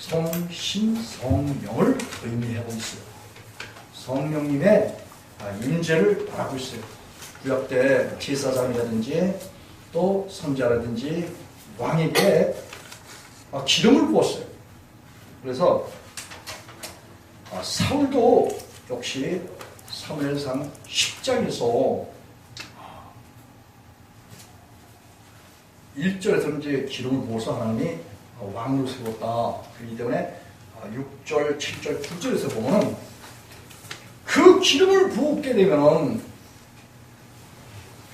성신, 성령을 의미하고 있어요. 성령님의 임재를 말하고 있어요. 구약 때 제사장이라든지 또 선지자라든지 왕에게 기름을 부었어요. 그래서 사울도 역시 사무엘상 10장에서 1절에서 이제 기름을 부어서 하나님이 왕으로 세웠다. 그렇기 때문에 6절, 7절, 9절에서 보면 그 기름을 부었게 되면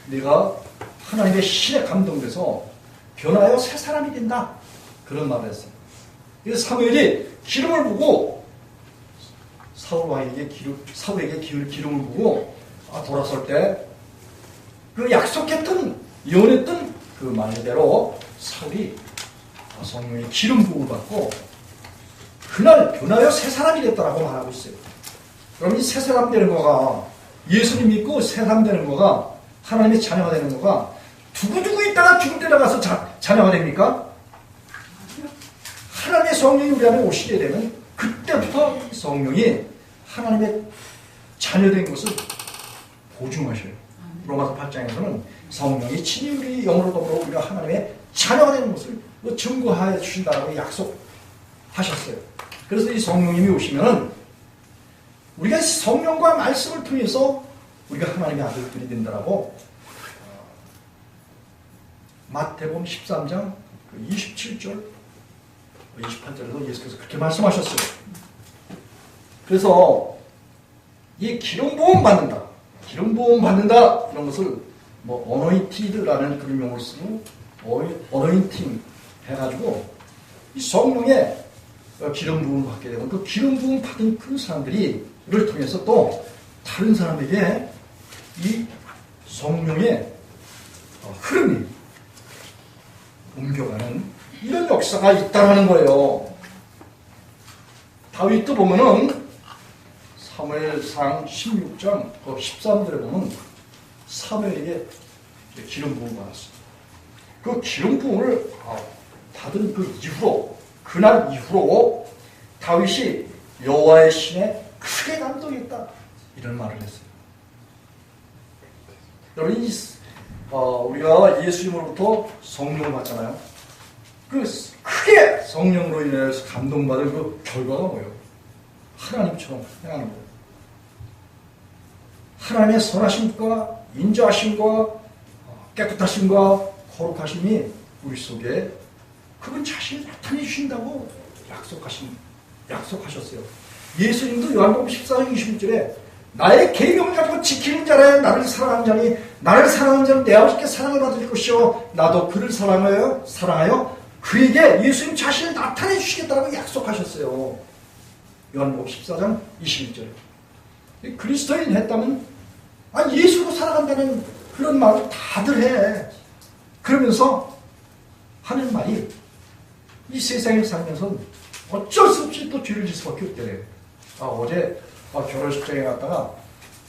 내가 하나님의 신에 감동돼서 변하여 새 사람이 된다, 그런 말을 했어요. 그래서 사무엘이 기름을 부고 사울에게 기름을 부고 돌아설 때 그 약속했던, 예언했던 그 말대로 사울이 성령의 기름 부음을 받고 그날 변하여 새 사람이 됐다라고 말하고 있어요. 그럼 이 새 사람 되는 거가, 예수님 믿고 새 사람 되는 거가, 하나님의 자녀가 되는 거가 두고두고 있다가 죽을 때 나가서 자녀가 됩니까? 하나님의 성령이 우리 안에 오시게 되면 그때부터 성령이 하나님의 자녀된 것을 보증하셔요. 로마서 8장에서는 성령이 친히 우리 영으로 더불어 우리가 하나님의 자녀가 되는 것을 증거하여 주신다고 약속하셨어요. 그래서 이 성령님이 오시면은 우리가 성령과 말씀을 통해서 우리가 하나님의 아들들이 된다라고 마태복음 13장 27절 28절에도 예수께서 그렇게 말씀하셨어요. 그래서 이 기름 부음 받는다, 기름 부음 받는다 이런 것을 뭐 어노인티드라는 그런 용어를 쓰고 어노인팅 해가지고 이 성령의 기름 부음을 받게 되면 그 기름 부음 받은 그 사람들이 이를 통해서 또 다른 사람에게 이 성령의 흐름이 옮겨가는 이런 역사가 있다는 거예요. 다윗도 보면은 사무엘상 16장 13절에 보면 사무엘에게 기름 부음을 받았어요. 그 기름 부음을 받은 그 이후로, 그날 이후로 다윗이 여호와의 신에 크게 감동했다 이런 말을 했어요. 여러분, 우리가 예수님으로부터 성령을 받잖아요. 그 크게 성령으로 인해서 감동받을 그 결과가 뭐예요? 하나님처럼 행하는 거예요. 하나님의 선하심과 인자하심과 깨끗하심과 거룩하심이 우리 속에 그분 자신을 나타내 주신다고 약속하셨어요. 예수님도 요한복음 14장 26절에 나의 계명을 가지고 지키는 자라야 나를 사랑하는 자니 나를 사랑하는 자는 내 아버지께 사랑을 받을 것이요 나도 그를 사랑하여 그에게 예수님 자신을 나타내 주시겠다고 약속하셨어요. 요한복음 14장 21절에 그리스도인 했다면 예수로 살아간다는 그런 말을 다들 해. 그러면서 하는 말이 이 세상에 살면서 어쩔 수 없이 또 죄를 질 수밖에 없대. 어제 결혼식장에 갔다가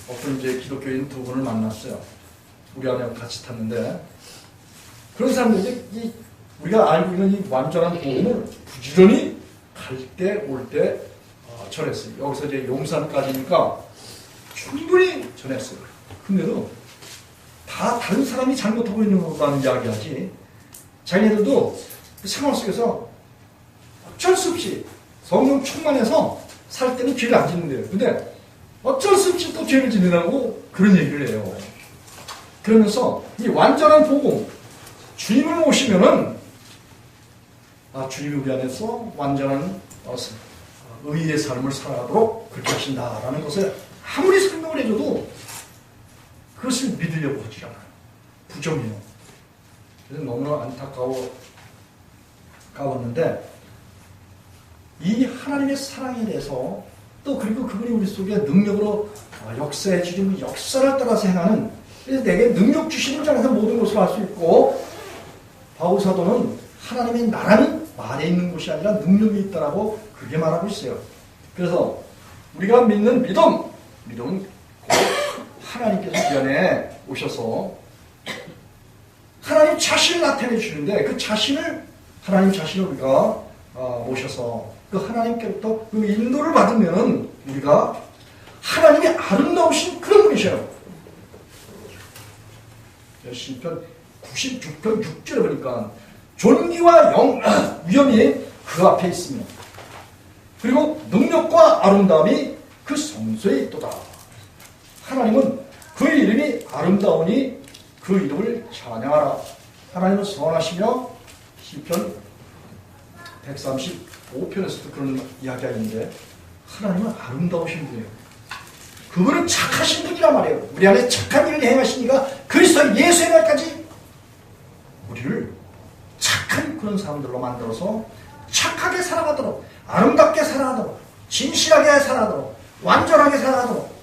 어떤 이제 기독교인 두 분을 만났어요. 우리 아내하고 같이 탔는데 그런 사람들이 우리가 알고 있는 이 완전한 복음을 부지런히 갈 때 올 때 전했어요. 여기서 이제 용산까지니까 충분히 전했어요. 근데도 다 다른 사람이 잘못하고 있는 것만 이야기하지 자기네들도 생활 속에서 어쩔 수 없이 성령 충만해서 살 때는 죄를 안 짓는데요. 근데 어쩔 수 없이 또 죄를 짓는다고 그런 얘기를 해요. 그러면서 이 완전한 복음, 주님을 모시면은 주님이 우리 안에서 완전한 의의 삶을 살아가도록 그렇게 하신다라는 것을 아무리 설명을 해줘도 그것을 믿으려고 하지 않아요. 부정해요. 그래서 너무나 안타까웠는데 이 하나님의 사랑에 대해서 또 그리고 그분이 우리 속에 능력으로 역사해 주신 역사를 따라서 행하는 그래서 내게 능력 주시는 자에서 모든 것을 알 수 있고 바울 사도는 하나님의 나라는 말에 있는 것이 아니라 능력이 있다라고 그렇게 말하고 있어요. 그래서 우리가 믿는 믿음은 곧 하나님께서 그 안에 오셔서 하나님 자신을 나타내 주시는데 그 하나님 자신을 우리가 모셔서 그 하나님께로부터 그 인도를 받으면 우리가 하나님의 아름다우신 그런 분이셔요. 시편 96편 6절에 보니까 존귀와 위엄이 그 앞에 있으며 그리고 능력과 아름다움이 그 성소에 있도다. 하나님은 그의 이름이 아름다우니 그 이름을 찬양하라. 하나님은 선하시며 시편 135편에서도 그런 이야기가 있는데 하나님은 아름다우신 분이에요. 그분은 착하신 분이란 말이에요. 우리 안에 착한 일을 행하시니까 그리스도 예수의 날까지 우리를 착한 그런 사람들로 만들어서 착하게 살아가도록 아름답게 살아가도록 진실하게 살아가도록 완전하게 살아가도록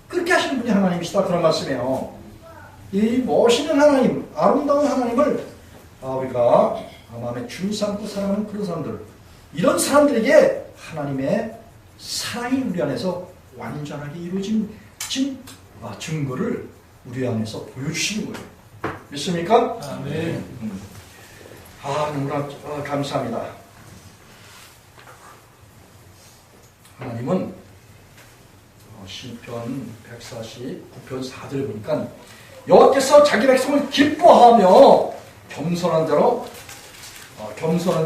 그렇게 하시는 분이 하나님이시다 그런 말씀이에요. 이 멋있는 하나님 아름다운 하나님을 우리가 마음에 줄 삼고 사랑하는 그런 사람들 이런 사람들에게 하나님의 사랑이 우리 안에서 완전하게 이루어진 증거를 우리 안에서 보여주시는 거예요. 믿습니까? 아멘. 너무나 감사합니다. 하나님은 시편 149편 4절에 보니까 여호와께서 자기 백성을 기뻐하며 겸손한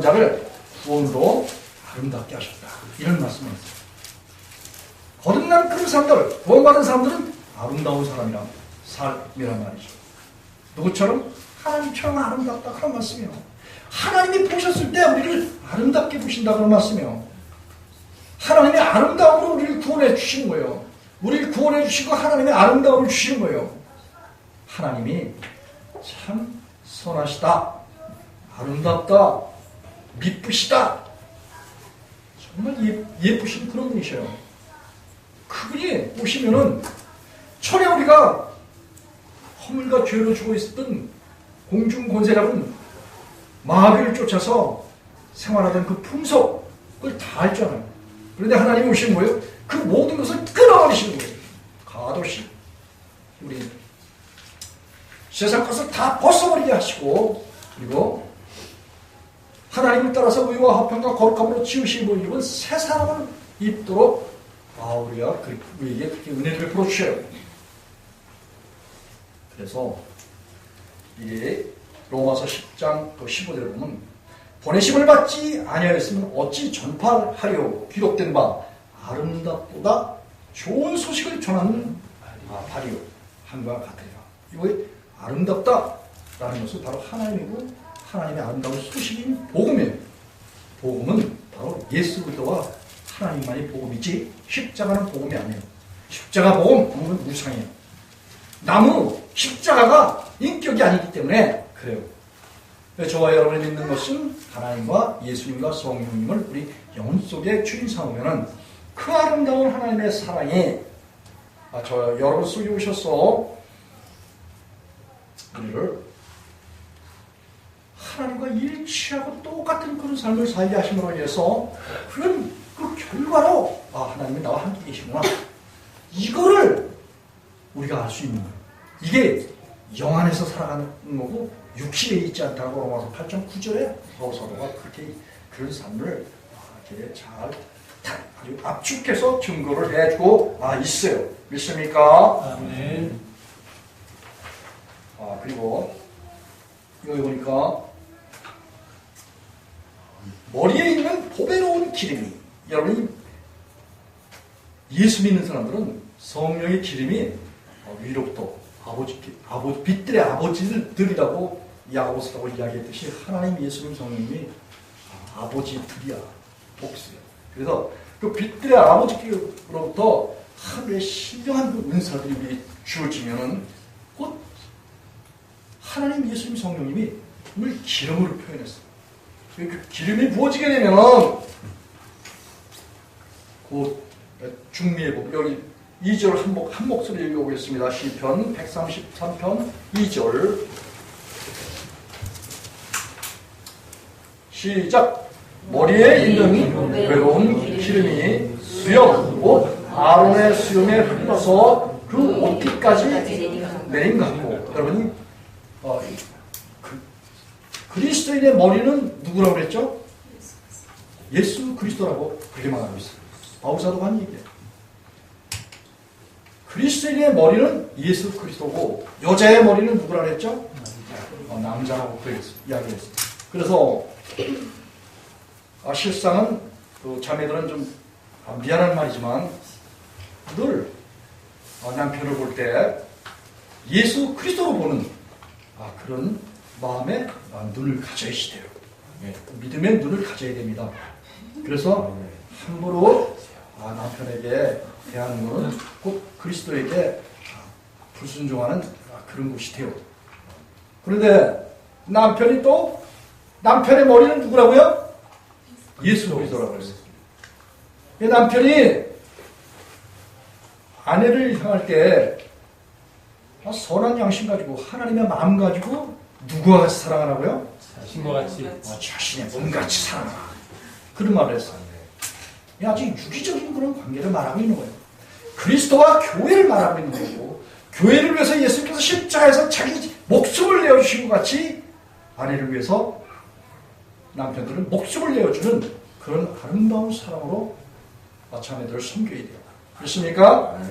자를 구원으로 아름답게 하셨다. 이런 말씀을 했어요. 거듭난 그런 사람들, 구원받은 사람들은 아름다운 삶이란 말이죠. 누구처럼? 하나님처럼 아름답다. 그런 말씀이에요. 하나님이 보셨을 때 우리를 아름답게 보신다는 말씀이에요. 하나님의 아름다움으로 우리를 구원해 주시는 거예요. 우리를 구원해 주시고 하나님의 아름다움을 주시는 거예요. 하나님이 참 선하시다, 아름답다, 미쁘시다, 정말 예쁘신 그런 분이셔요. 그분이 오시면은 전에 우리가 허물과 죄로 죽어 있었던 공중 권세라는 마귀를 쫓아서 생활하던 그 풍속을 다 알잖아요. 그런데 하나님이 오신 거예요. 그 모든 것을 끊어버리시는 거예요. 가도시 우리 세상 것을 다 벗어버리게 하시고, 그리고 하나님을 따라서 의와 화평과 거룩함으로 지으시고 입은 새 사람을 입도록 우리가 우리에게 그렇게 은혜를 베풀어 주셔요. 그래서 이게 로마서 10장 15절에 보면 보내심을 받지 아니하였으면 어찌 전파하려 기록된 바 아름답보다 좋은 소식을 전하는 바리요 한과 같으리라. 이거 아름답다라는 것은 바로 하나님이고 하나님의 아름다운 소식인 복음이에요. 복음은 바로 예수 그리스도와 하나님만이 복음이지 십자가는 복음이 아니에요. 십자가 복음은 무상이에요. 나무 십자가가 인격이 아니기 때문에 그래요. 저와 여러분이 믿는 것은 하나님과 예수님과 성령님을 우리 영혼 속에 주인 삼으면은 그 아름다운 하나님의 사랑이 저 여러분 속에 오셔서 우리를 하나님과 일치하고 똑같은 그런 삶을 살게 하심으로 인해서 그런 그 결과로 하나님이 나와 함께 계시구나, 이거를 우리가 알 수 있는 거예요. 이게 영 안에서 살아가는 거고 육신에 있지 않다고 로마서 8장 9절에 사도가 그렇게 그런 삶을 이렇게 잘 아주 압축해서 증거를 해주고 있어요. 믿습니까? 아멘. 그리고 여기 보니까 머리에 있는 보배로운 기름이, 여러분이 예수 믿는 사람들은 성령의 기름이 위로부터 빛들의 아버지들이라고 야고보서라고 이야기했듯이 하나님 예수님 성령님이 아버지들이야, 복수야. 그래서 그 빛들의 아버지로부터 하루에 신령한 그 은사들이 우리 주어지면은 곧 하나님 예수님 성령님이 오늘 기름으로 표현했어요. 그 기름이 부어지게 되면은 곧 중미의 복, 여기 2절 한 목소리 읽어보겠습니다. 시편 133편 2절 시작. 머리에 있는 외로운 기름이 수염 곧 아론의 수염에 흘러서 그 옷깃까지 내린 것 같고, 여러분이 그리스도인의 머리는 누구라고 그랬죠? 예수 그리스도라고 그렇게 말하고 있어요. 바울사도가 한 얘기예요. 그리스도인의 머리는 예수 그리스도고 여자의 머리는 누구라 그랬죠? 남자라고 이야기했어요. 그래서 실상은 그 자매들은 좀 미안한 말이지만 늘 남편을 볼 때 예수 그리스도로 보는 그런 마음에 눈을 가져야지 돼요. 믿음의 눈을 가져야 됩니다. 그래서 함부로 남편에게 대하는 것은 꼭 그리스도에게 불순종하는 그런 것이 돼요. 그런데 남편의 머리는 누구라고요? 예수 그리스도라고 했어요. 남편이 아내를 향할 때 선한 양심 가지고 하나님의 마음 가지고 누구와 같이 사랑하라고요? 자신과 같이. 자신의 몸같이 사랑하라. 그런 말을 했어요. 아주 유기적인 그런 관계를 말하고 있는 거예요. 그리스도와 교회를 말하고 있는 거고, 교회를 위해서 예수님께서 십자가에서 자기 목숨을 내어주신 것 같이 아내를 위해서 남편들은 목숨을 내어주는 그런 아름다운 사랑으로 자매들을 섬겨야 돼요. 그렇습니까?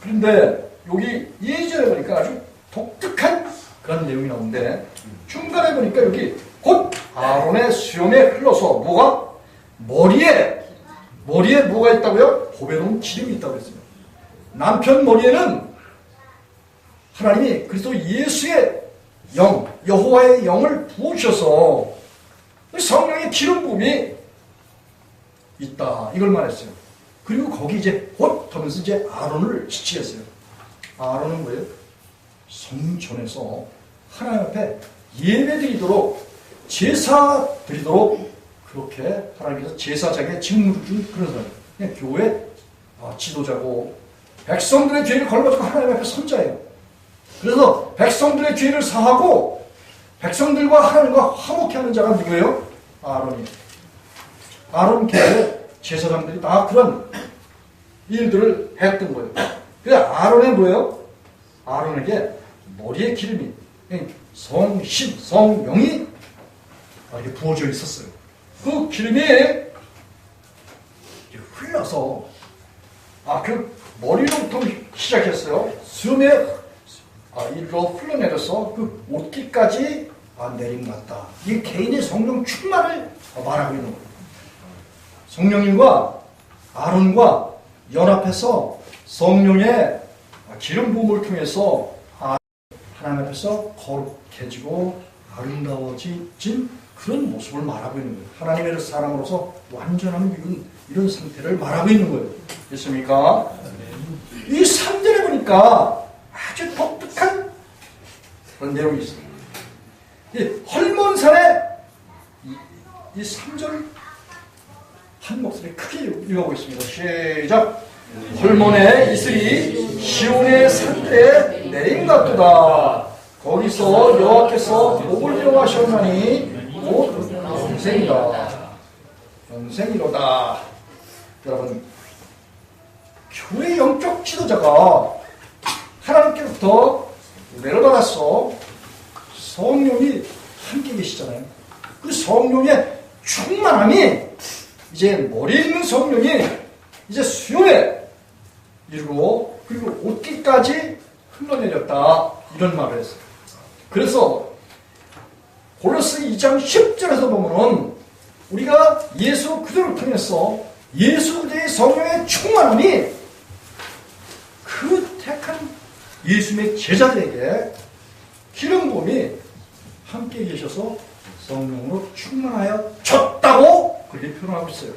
그런데 여기 2절에 보니까 아주 독특한 그런 내용이 나오는데, 중간에 보니까 여기 곧 아론의 수염에 흘러서 뭐가? 머리에 뭐가 있다고요? 보배로운 기름이 있다고 했습니다. 남편 머리에는 하나님이 그리스도 예수의 영, 여호와의 영을 부으셔서 성령의 기름 부음이 있다. 이걸 말했어요. 그리고 거기 이제 곧 하면서 이제 아론을 지칭했어요. 아론은 뭐예요? 성전에서 하나님 앞에 예배드리도록 제사 드리도록 그렇게 하나님께서 제사장의 직무를 준 그런 사람. 그냥 교회 지도자고 백성들의 죄를 걸어가지고 하나님 앞에 선자예요. 그래서 백성들의 죄를 사하고 백성들과 하나님과 화목케 하는 자가 누구예요? 아론이. 아론 계의 제사장들이 다 그런 일들을 했던 거예요. 그래서 아론의 뭐예요? 아론에게 머리에 기름이 성신, 성령이 이렇게 부어져 있었어요. 그 기름이 흘러서 그 머리로부터 시작했어요. 수염에 일로 흘러내려서 그 옷깃까지 내린 것 같다. 이게 개인의 성령 충만을 말하고 있는 거예요. 성령님과 아론과 연합해서 성령의 기름 부음을 통해서 하나님 앞에서 거룩해지고 아름다워진 그런 모습을 말하고 있는 거예요. 하나님의 사람으로서 완전한 이런 상태를 말하고 있는 거예요. 됐습니까? 이 3절에 보니까 아주 독특한 그런 내용이 있습니다. 이 헐몬산에 이 3절 한 목소리 크게 읽어보겠습니다. 시작! 헐몬의 이슬이 시온의 산대에 내린 같도다. 거기서 여호와께서 복을 명하셨나니 곧 영생이다. 영생이로다. 여러분, 교회 영적 지도자가 하나님께로부터 은혜를 받았어. 성령이 함께 계시잖아요. 그 성령의 충만함이 이제 머리에 있는 성령이 이제 수요에 이르고 그리고 옷깃까지 흘러내렸다. 이런 말을 했어요. 그래서 골로새 2장 10절에서 보면은 우리가 예수 그대로 통해서 예수 그대의 성령의 충만함이 그 택한 예수님의 제자들에게 기름 부음이 함께 계셔서 성령으로 충만하여 졌다고 그렇게 표현하고 있어요.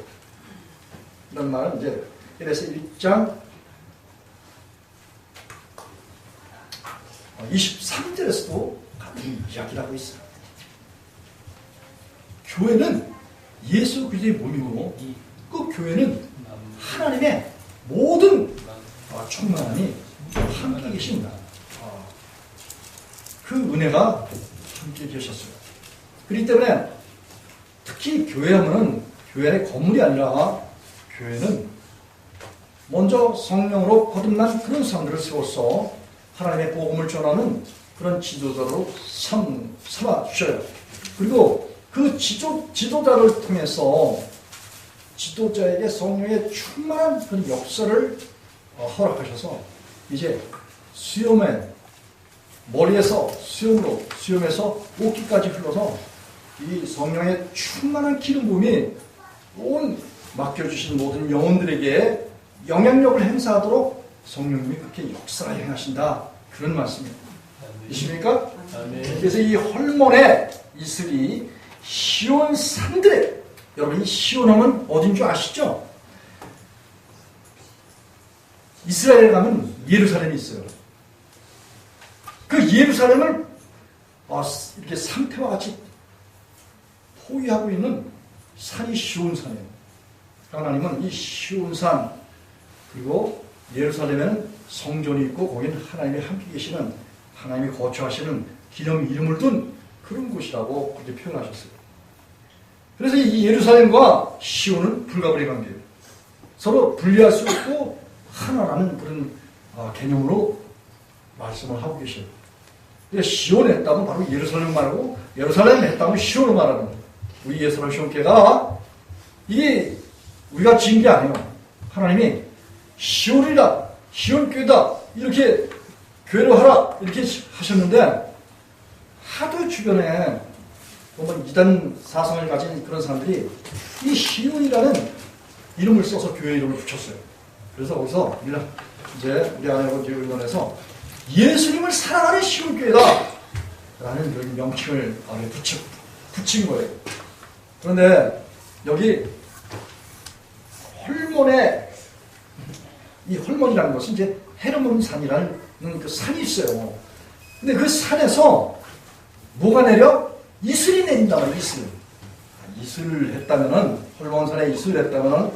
이런 말은 이제 그래서 1장 23절에서도 같은 이야기를 하고 있어요. 교회는 예수 그리스도의 몸이고 그 교회는 하나님의 모든 충만함이 함께 계십니다. 그 은혜가 함께 계셨어요. 그렇기 때문에 특히 교회하면은 교회의 건물이 아니라 교회는 먼저 성령으로 거듭난 그런 사람들을 세워서 하나님의 복음을 전하는 그런 지도자로 삼아 주셔요. 그리고 그 지도자를 통해서 지도자에게 성령의 충만한 그런 역사를 허락하셔서 이제 수염에 머리에서 수염에서 옷깃까지 흘러서 이 성령의 충만한 기름 부음이 온 맡겨주신 모든 영혼들에게 영향력을 행사하도록 성령님이 그렇게 역사를 행하신다. 그런 말씀입니다. 이십니까? 그래서 이 헐몬의 이슬이 시온 산들에, 여러분 이 시온하면 어딘 줄 아시죠? 이스라엘에 가면 예루살렘이 있어요. 그 예루살렘을 이렇게 상태와 같이 포위하고 있는 산이 시온산이에요. 하나님은 이 시온산 그리고 예루살렘에는 성전이 있고 거기는 하나님이 함께 계시는 하나님이 거처하시는 기념 이름을 둔 그런 곳이라고 그렇게 표현하셨어요. 그래서 이 예루살렘과 시온은 불가분의 관계예요. 서로 분리할 수 없고 하나라는 그런 개념으로 말씀을 하고 계셔요. 시온에 했다면 바로 예루살렘 말하고 예루살렘에 했다면 시온을 말하는 거예요. 우리 예수님 시온교회가 이게 우리가 지은 게 아니에요. 하나님이 시온이다, 시온교회다 이렇게 교회로 하라 이렇게 하셨는데 하도 주변에 보면 이단 사상을 가진 그런 사람들이 이 시온이라는 이름을 써서 교회 이름을 붙였어요. 그래서 거기서 이제 우리 아내하고 의논해서 예수님을 사랑하는 시온교회다 라는 하는 그런 명칭을 붙인 거예요. 그런데 여기 헐몬의 이 헐몬이라는 것은 이제 헤르몬 산이라는 그 산이 있어요. 근데 그 산에서 뭐가 내려? 이슬이 내린다. 이슬을 했다면은 헐몬산에 이슬을 했다면은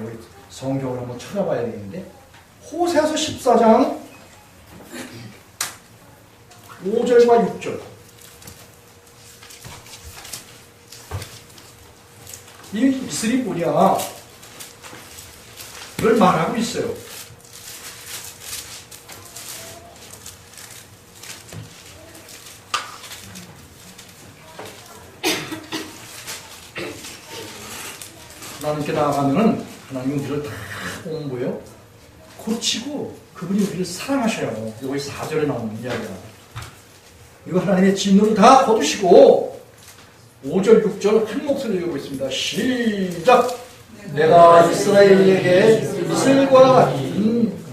여기 성경을 한번 찾아봐야 되겠는데 호세아서 14장 5절과 6절 이 이슬이 뭐냐 를 말하고 있어요. 하나님께 나아가면은 하나님은 우리를 다 보면 뭐예요? 고치고 그분이 우리를 사랑하셔요. 여기 4절에 나오는 이야기야. 이거 하나님의 진노를 다 거두시고 5절, 6절 한 목소리로 읽어보겠습니다. 시작! 내가 이스라엘에게 이슬과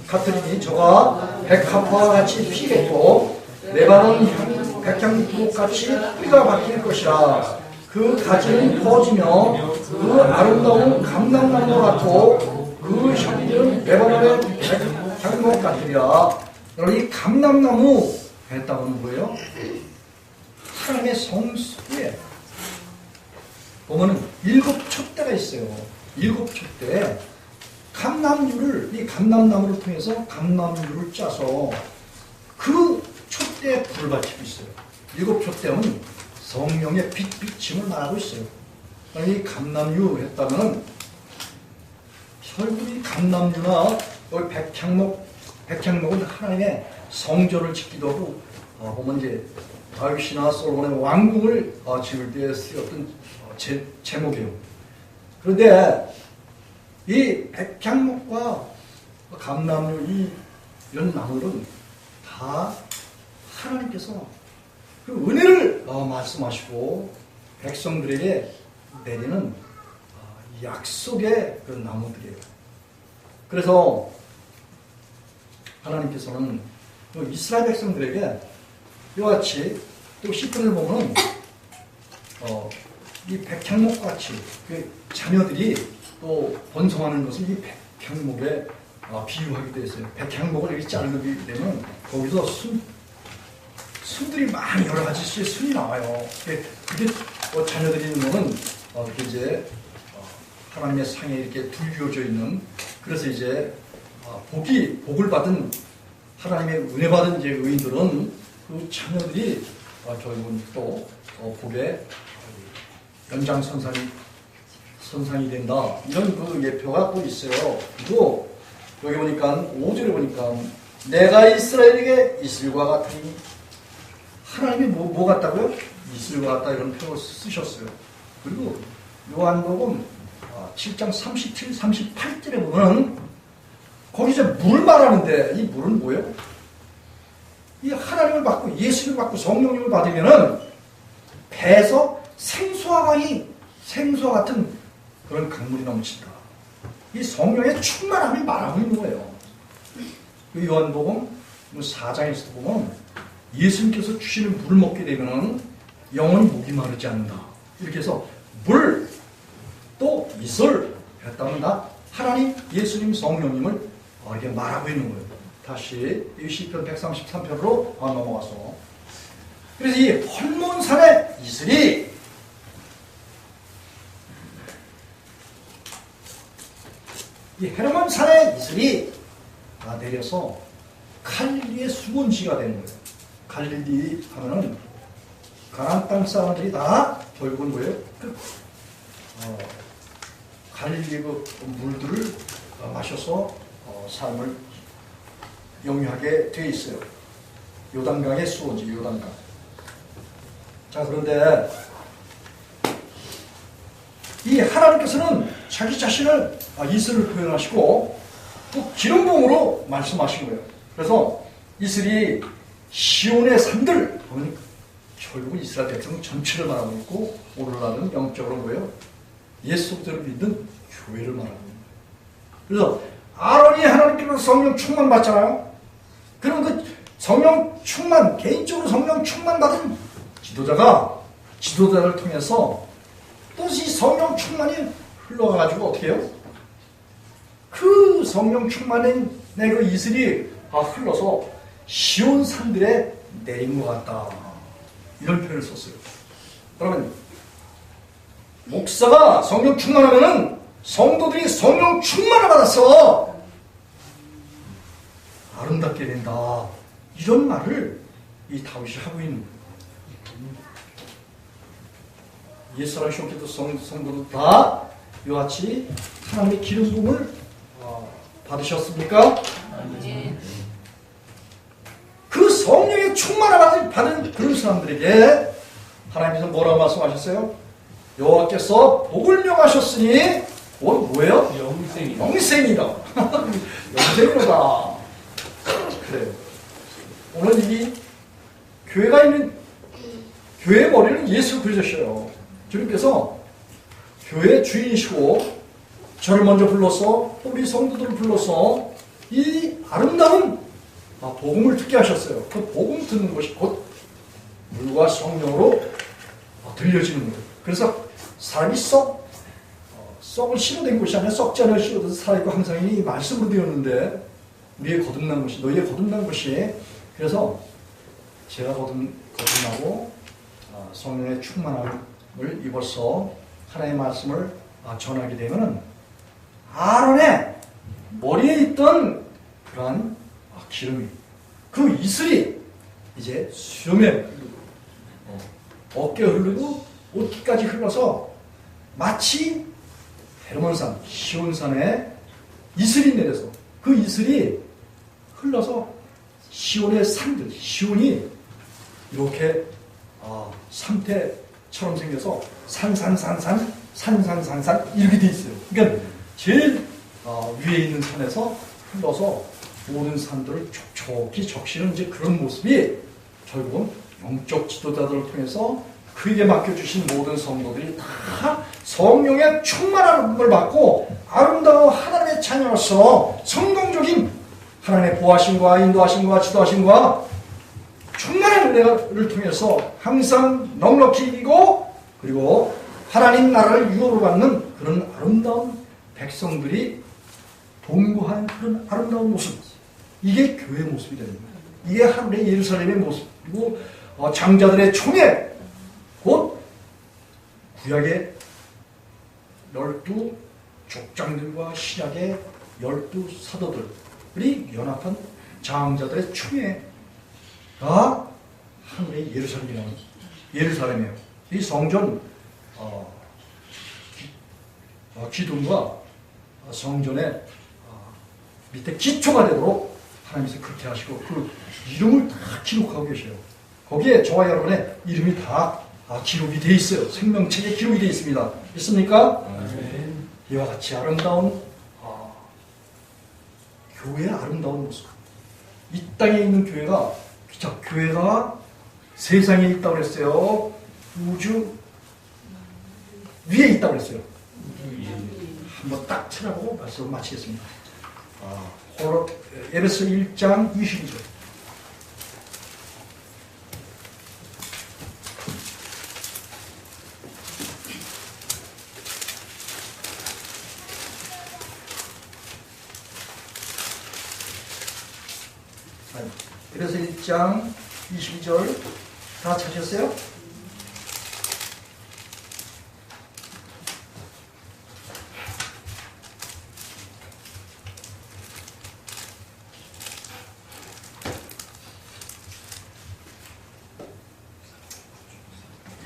같으니 저가 백합화와 같이 피겠고 레바논 백향목같이 뿌리가 박힐 것이라. 그 가지는 퍼지며 그 아름다운 감람나무 같고 그 향기는 레바논의 백향목 같으리라. 이 감람나무 했다고는 뭐예요? 하나님의 성소에 보면은 7촛대가 있어요. 7촛대에 이 감람나무를 통해서 감람유를 짜서 그 촛대에 불을 밝히고 있어요. 7촛대는 성령의 빛비침을 말하고 있어요. 이 감람유 했다면 결국 이 감람유나 여기 백향목은 하나님의 성전을 짓기도 하고 보면 이제 다윗이나 솔로몬의 왕궁을 지을 때 쓰였던 제목이에요. 그런데 이 백향목과 감람유 이런 나무들은 다 하나님께서 그 은혜를 말씀하시고 백성들에게 내리는 약속의 그런 나무들이에요. 그래서 하나님께서는 이스라엘 백성들에게 이와 같이 또 시편을 보면 이 백향목같이 그 자녀들이 또 번성하는 것을 이 백향목에 비유하게 되어 있어요. 백향목을 이렇게 자르게 되면 거기서 순들이 많이 여러 가지 수의 순이 나와요. 그게 자녀들이 있는 거는 이렇게 이제 하나님의 상에 이렇게 둘려져 있는, 그래서 이제 복을 받은 하나님의 은혜 받은 이제 의인들은 그 자녀들이 결국은 또 복의 연장선상이 된다. 이런 그 예표가 또 있어요. 그리고 여기 보니까 5절에 보니까 내가 이스라엘에게 이슬과 같으니, 하나님이 뭐 같다고요? 이슬과 같다 이런 표현을 쓰셨어요. 그리고 요한복음 7장 37, 38절에 보면 거기 이제 물을 말하는데 이 물은 뭐예요? 이 하나님을 받고 예수를 받고 성령님을 받으면은 배에서 생수와 같은 그런 강물이 넘친다. 이 성령의 충만함이 말하고 있는 거예요. 그 요한복음 4장에서 보면 예수님께서 주시는 물을 먹게 되면은 영원히 목이 마르지 않는다. 이렇게 해서 물 또 이슬 했다면 다 하나님, 예수님, 성령님을 이렇게 말하고 있는 거예요. 다시 이 시편 133편으로 넘어가서, 그래서 이 헐몬산의 이슬이 이 헤르몬산의 이슬이 내려서 갈릴리의 수본지가 되는 거예요. 갈릴리 하면은 가나안 땅 사람들이 다 결국은 뭐예요? 갈릴리 그 물들을 마셔서 삶을 영유하게 되어 있어요. 요단강의 수원지, 요단강. 자, 그런데 이 하나님께서는 자기 자신을 이슬을 표현하시고 또 기름 부음으로 말씀하신 거예요. 그래서 이슬이 시온의 산들, 결국은 이스라엘 백성 전체를 말하고 있고, 오늘날은 영적으로 뭐예요? 예수 그리스도를 믿는 교회를 말하고 있는 거예요. 그래서 아론이 하나님께로 성령 충만 받잖아요. 그럼 그 성령 충만, 개인적으로 성령 충만 받은 지도자를 통해서 또 이 성령 충만이 흘러가가지고 어떻게 해요? 그 성령 충만인 그 이슬이 흘러서 시온 산들에 내린 것 같다. 이런 표현을 썼어요. 여러분, 목사가 성령 충만하면은 성도들이 성령 충만을 받아서 아름답게 된다. 이런 말을 이 다윗이 하고 있는 거예요. 옛사람 쇼케도 성도도 다 이와 같이 하나님의 기름 부음을 받으셨습니까? 그 성령의 충만을 받은 그런 사람들에게 하나님께서 뭐라고 말씀하셨어요? 여호와께서 복을 명하셨으니 뭐예요? 영생이다. 영생이로다. 그래요. 오늘 이 교회가 있는 교회의 머리는 예수 그리스도셔요. 주님께서 교회의 주인이시고 저를 먼저 불러서 우리 성도들을 불러서 이 아름다운 복음을 듣게 하셨어요. 그 복음 듣는 것이 곧 물과 성령으로 들려지는 거예요. 그래서 사람이 썩을 실어된 것이 아니라 썩지 않을 실어서 살아있고 항상 이 말씀으로 되었는데 우리의 거듭난 것이 너희의 거듭난 것이 그래서 제가 거듭나고 성령의 충만함을 입어서 하나님의 말씀을 전하게 되면은 아론의 머리에 있던 그러한 기름이 그 이슬이 이제 수염에 흐르고 어깨에 흐르고 옷깃까지 흘러서 마치 헤르몬산 시온산에 이슬이 내려서 그 이슬이 흘러서 시온의 산들 시온이 이렇게 삼태처럼 생겨서 산산산산 이렇게 돼 있어요. 그러니까 제일 위에 있는 산에서 흘러서 모든 산들을 촉촉히 적시는 이제 그런 모습이 결국은 영적 지도자들을 통해서 그에게 맡겨주신 모든 성도들이 다 성령의 충만함을 받고 아름다운 하나님의 자녀로서 성공적인 하나님의 보호하심과 인도하심과 지도하심과 충만한 은혜를 통해서 항상 넉넉히 이기고 그리고 하나님 나라를 유업으로 받는 그런 아름다운 백성들이 동거한 그런 아름다운 모습, 이게 교회의 모습이 되는 거예요. 이게 하늘의 예루살렘의 모습이고 장자들의 총회, 곧 구약의 12 족장들과 신약의 12 사도들이 연합한 장자들의 총회가 하늘의 예루살렘이에요. 이 성전 기둥과 성전의 밑에 기초가 되도록 하나님께서 그렇게 하시고 그 이름을 다 기록하고 계셔요. 거기에 저와 여러분의 이름이 다 기록이 되어 있어요. 생명책에 기록이 되어 있습니다. 있습니까? 이와 같이 아름다운 교회의 아름다운 모습. 이 땅에 있는 교회가 세상에 있다고 그랬어요. 우주 위에 있다고 그랬어요. 한번 딱 찾아보고 말씀을 마치겠습니다. 에베소 1장 22절. 에베소 1장 22절 다 찾으셨어요?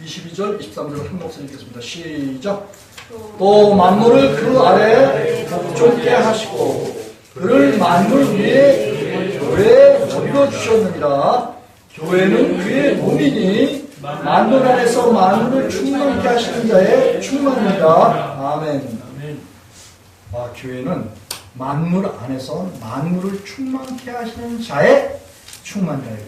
(22절) (23절을) 한 목소리 읽겠습니다. 시작. 또 만물을 그 아래 복종케 하시고 그를 만물 위에 교회에 머리로 주셨느니라. 교회는 그의 몸이니 만물 안에서 만물을 충만케 하시는 자의 충만입니다. 아멘. 교회는 만물 안에서 만물을 충만케 하시는 자의 충만자예요.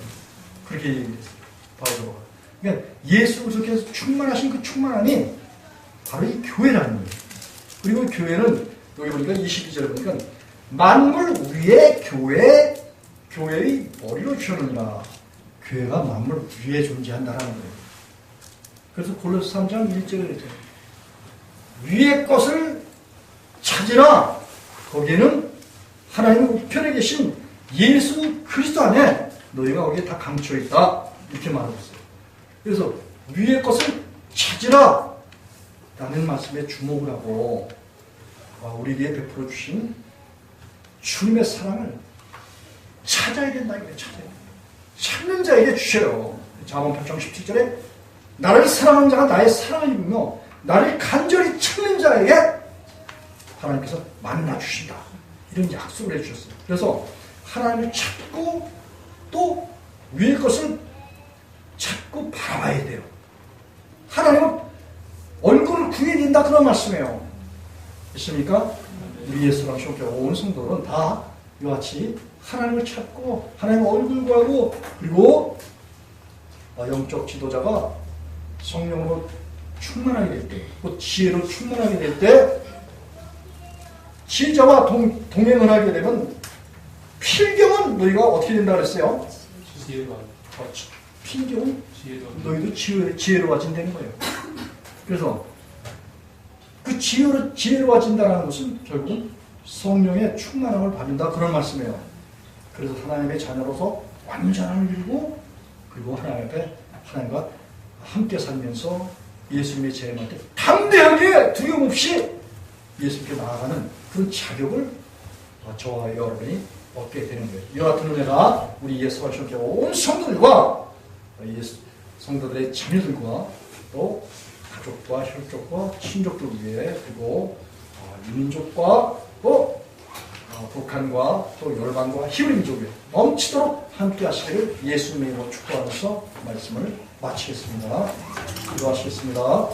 그렇게 얘기했어요. 바로 그러니까 예수 그리스도께서 충만하신 그 충만함이 바로 이 교회라는 거예요. 그리고 교회는 여기 보니까 22절에 보니까 만물 위에 교회의 머리로 주셨느니라. 교회가 만물 위에 존재한다라는 거예요. 그래서 골로새 3장 1절에 이렇게 위의 것을 찾으라. 거기에는 하나님 우편에 계신 예수 그리스도 안에 너희가 거기에 다 감춰 있다. 이렇게 말하고 있어요. 그래서 위의 것을 찾으라 라는 말씀에 주목을 하고 우리에게 베풀어 주신 주님의 사랑을 찾아야 된다. 찾는 자에게 주셔요. 잠언 8장 17절에 나를 사랑하는 자가 나의 사랑을 입으며 나를 간절히 찾는 자에게 하나님께서 만나 주신다. 이런 약속을 해주셨어요. 그래서 하나님을 찾고 또 위의 것을 찾고 바라봐야 돼요. 하나님은 얼굴을 구해야 된다. 그런 말씀이에요. 있습니까? 우리 예수랑 쇼케 온 성도는 다 이와 같이 하나님을 찾고 하나님의 얼굴 구하고 그리고 영적 지도자가 성령으로 충만하게 될 때, 또 지혜로 충만하게 될 때 지혜자와 동행을 하게 되면 필경은 너희가 어떻게 된다 그랬어요? 필경은 너희도 지혜로워진다는 거예요. 그래서 그 지혜로워진다는 것은 결국 성령의 충만함을 받는다 그런 말씀이에요. 그래서 하나님의 자녀로서 완전함을 이루고 그리고 하나님과 함께 살면서 예수님의 재림할 때 담대하게 두려움 없이 예수님께 나아가는 그런 자격을 저와 여러분이 얻게 되는 거예요. 이와 같은 은혜가 우리 예수와 함께 온 성도들과 성도들의 자녀들과 또 가족과 혈족과 친족들 위해 그리고 이민족과 또 북한과 또 열방과 히브리민족 위에 넘치도록 함께 하시기를 예수님의 이름으로 축복하면서 말씀을 마치겠습니다. 기도하시겠습니다.